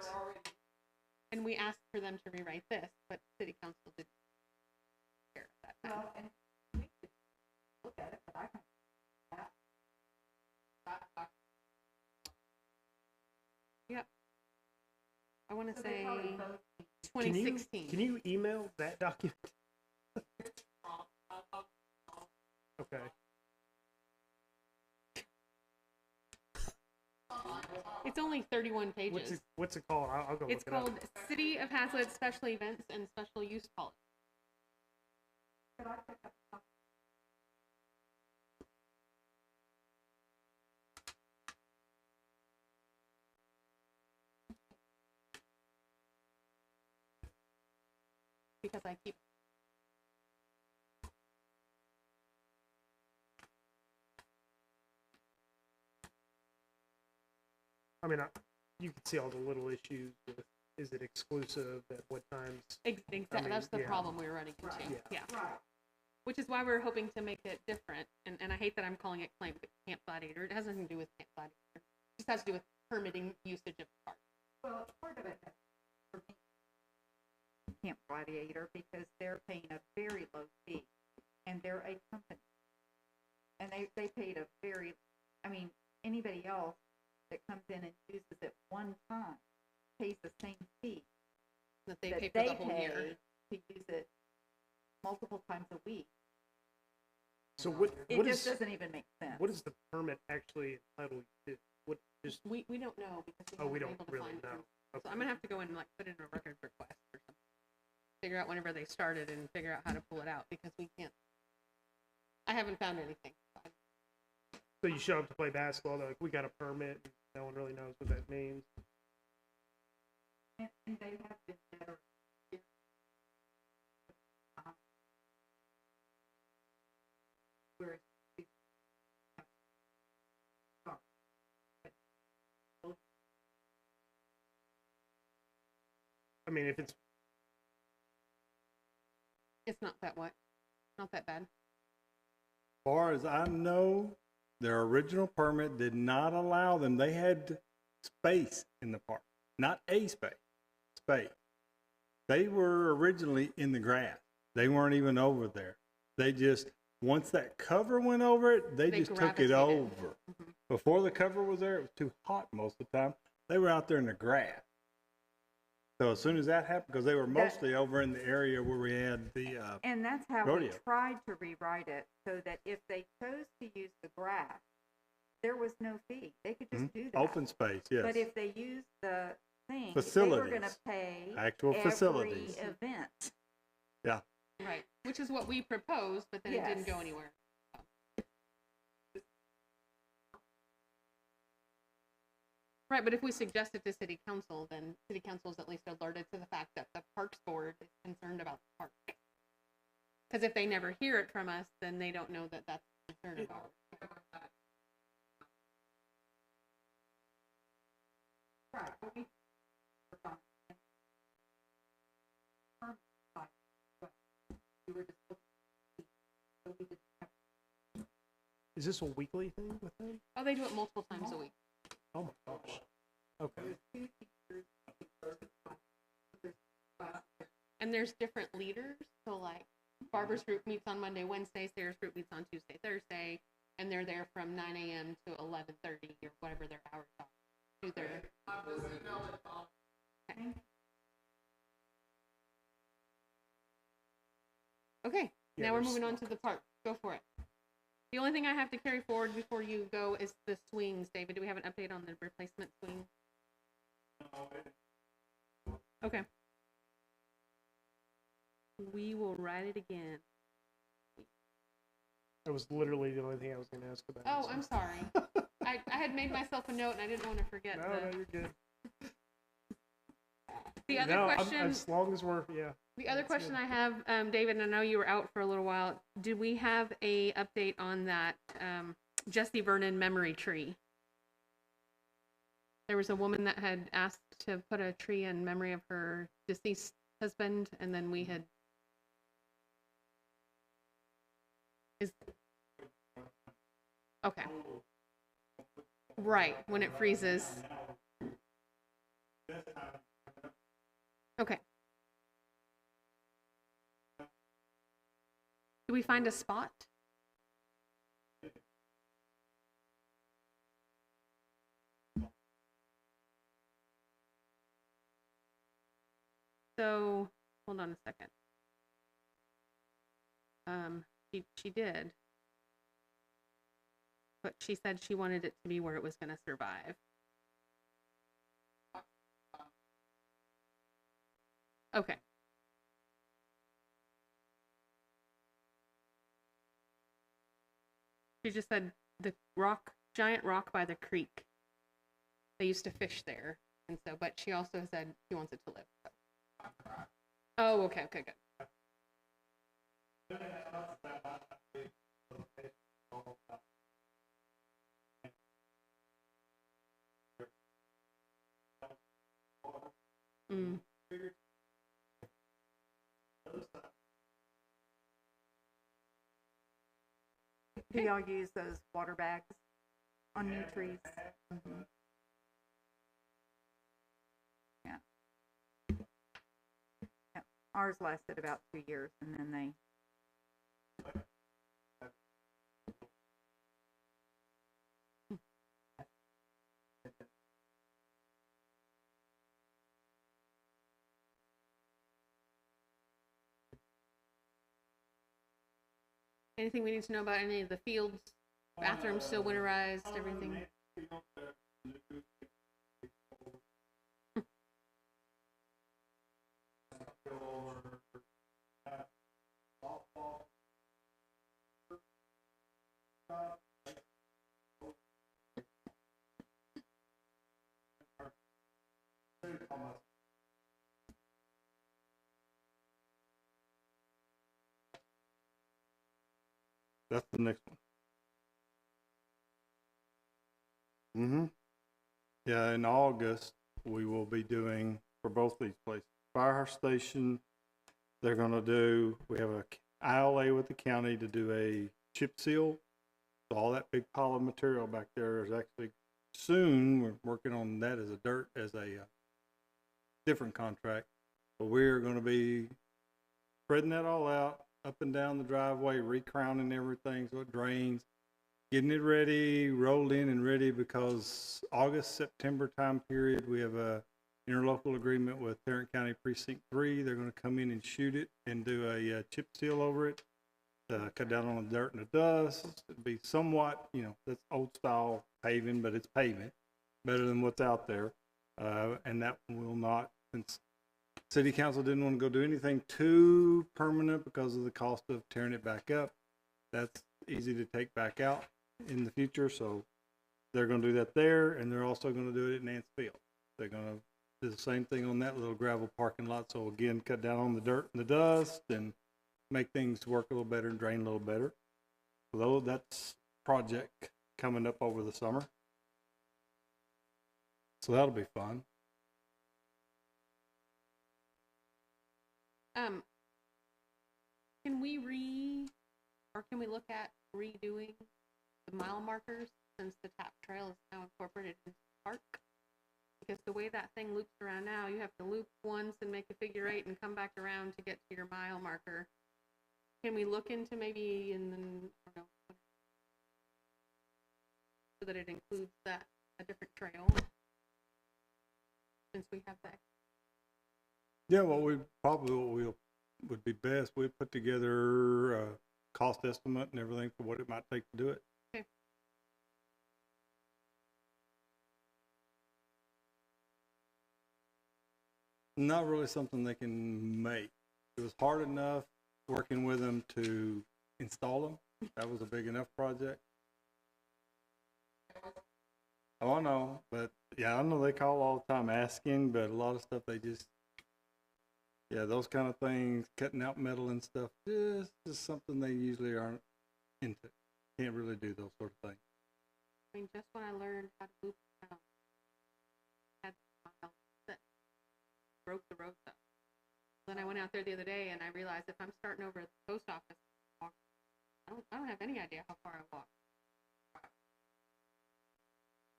And we asked for them to rewrite this, but city council didn't care at that time. Well, and we could look at it, but I can. Yep. I want to So they say probably both- 2016. Can you email that document? Okay. It's only 31 pages. What's it called? I'll go It's look it up. called City of Hazlet Special Events and Special Use Policy. Because I keep. I mean, you can see all the little issues with, is it exclusive, at what times? Exactly. I mean, That's the yeah. problem we were running into. Right. Yeah. Right. Which is why we're hoping to make it different. And I hate that I'm calling it Camp Gladiator. It has nothing to do with Camp Gladiator. It just has to do with permitting usage of the park. Well, part of it for me, Camp Gladiator, because they're paying a very low fee, and they're a company, and they paid a very, I mean, anybody else that comes in and uses it one time pays the same fee That they that pay for they the whole pay year. to use it multiple times a week. So what It is, just doesn't even make sense. what is the permit actually entitled to? What, just, We don't know because oh, we haven't don't been able to really find know. it. So I'm gonna have to go in and like put in a record request or something. Figure out whenever they started and figure out how to pull it out because we can't. I haven't found anything. So you show up to play basketball, they're like, we got a permit, and no one really knows what that means. And they have been better. Whereas I mean, if it's, It's not that what? Not that bad. Far as I know, their original permit did not allow them. They had space in the park, not a space. They were originally in the grass. They weren't even over there. They just, once that cover went over it, they just took it gravitated. over. Before the cover was there, it was too hot most of the time. They were out there in the grass. So as soon as that happened, because they were mostly over in the area where we had the, And that's how we rodeo. tried to rewrite it, so that if they chose to use the grass, there was no fee. They could just do that. Open space, yes. But if they use the thing, they were gonna Facilities. pay Actual every facilities. event. Yeah. Right, which is what we proposed, but then it didn't go Yes. anywhere. Right, but if we suggest it to city council, then city council is at least alerted to the fact that the parks board is concerned about the park. Because if they never hear it from us, then they don't know that that's a concern of ours. Is this a weekly thing with them? Oh, they do it multiple times a week. Oh my gosh. Okay. And there's different leaders, so like Barbara's group meets on Monday, Wednesday, Sarah's group meets on Tuesday, Thursday, and they're there from 9 a.m. to 11:30 or whatever their hours are. Do their... Okay, Yeah, now we're there's moving on to the park. Go for it. The only thing I have to carry forward before you go is the swings. David, do we have an update on the replacement swing? Okay. We will write it again. That was literally the only thing I was going to ask about. Oh, so- I'm sorry. I had made myself a note and I didn't want to forget. No, no, you're good. The other No, question, as long as we're, yeah. the other that's question good. I have, David, and I know you were out for a little while. Do we have a update on that Jesse Vernon memory tree? There was a woman that had asked to put a tree in memory of her deceased husband, and then we had. Okay. Right, when it freezes. Okay. Do we find a spot? So, hold on a second. She did. But she said she wanted it to be where it was going to survive. Okay. She just said the giant rock by the creek. They used to fish there, and so, but she also said she wants it to live. So. Oh, okay, good. Mm. Do y'all use those water bags on new trees? Mm-hmm. Yeah. Yeah. Ours lasted about 2 years, and then they. Anything we need to know about any of the fields? Bathrooms still winterized, everything? That's the next one. Mm-hmm. Yeah, in August, we will be doing, for both these places, fire station, they're gonna do, we have a ILA with the county to do a chip seal. So all that big pile of material back there is actually, soon, we're working on that as a different contract. But we're gonna be spreading that all out, up and down the driveway, recrowning everything so it drains, getting it ready, rolled in and ready, because August, September time period, we have a interlocal agreement with Tarrant County Precinct 3. They're going to come in and shoot it and do a chip seal over it. cut down on the dirt and the dust, be somewhat, you know, that's old style paving, but it's pavement, better than what's out there. And that will not, since city council didn't want to go do anything too permanent because of the cost of tearing it back up, that's easy to take back out in the future. So they're going to do that there, and they're also going to do it at Nance Field. They're going to do the same thing on that little gravel parking lot. So again, cut down on the dirt and the dust and make things work a little better and drain a little better. So that's project coming up over the summer. So that'll be fun. Can we look at redoing the mile markers since the tap trail is now incorporated into the park? Because the way that thing loops around now, you have to loop once and make a figure 8 and come back around to get to your mile marker. Can we look into maybe in the, I don't know, so that it includes that, a different trail, since we have that? Yeah, what would be best, we'd put together a cost estimate and everything for what it might take to do it. Okay. Not really something they can make. It was hard enough working with them to install them. That was a big enough project. Oh, I know, but yeah, I know they call all the time asking, but a lot of stuff they just, yeah, those kind of things, cutting out metal and stuff, just is something they usually aren't into. Can't really do those sort of things. I mean, just when I learned how to loop around, I had that broke the road up. Then I went out there the other day and I realized if I'm starting over at the post office, I don't have any idea how far I walked.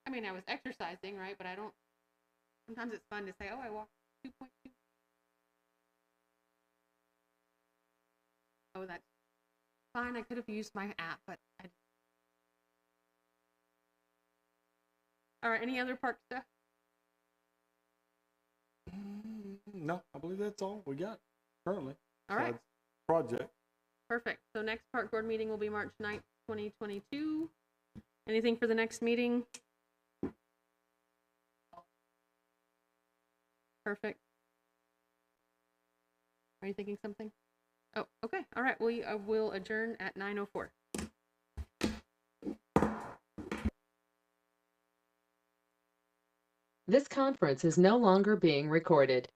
I mean, I was exercising, right? But I don't, sometimes it's fun to say, oh, I walked 2.2. Oh, that's fine. I could have used my app, but I didn't. All right, any other park stuff? No, I believe that's all we got currently. All right. Besides project. Perfect. So next park board meeting will be March 9th, 2022. Anything for the next meeting? Perfect. Are you thinking something? Oh, okay. All right. We will adjourn at 9:04. This conference is no longer being recorded.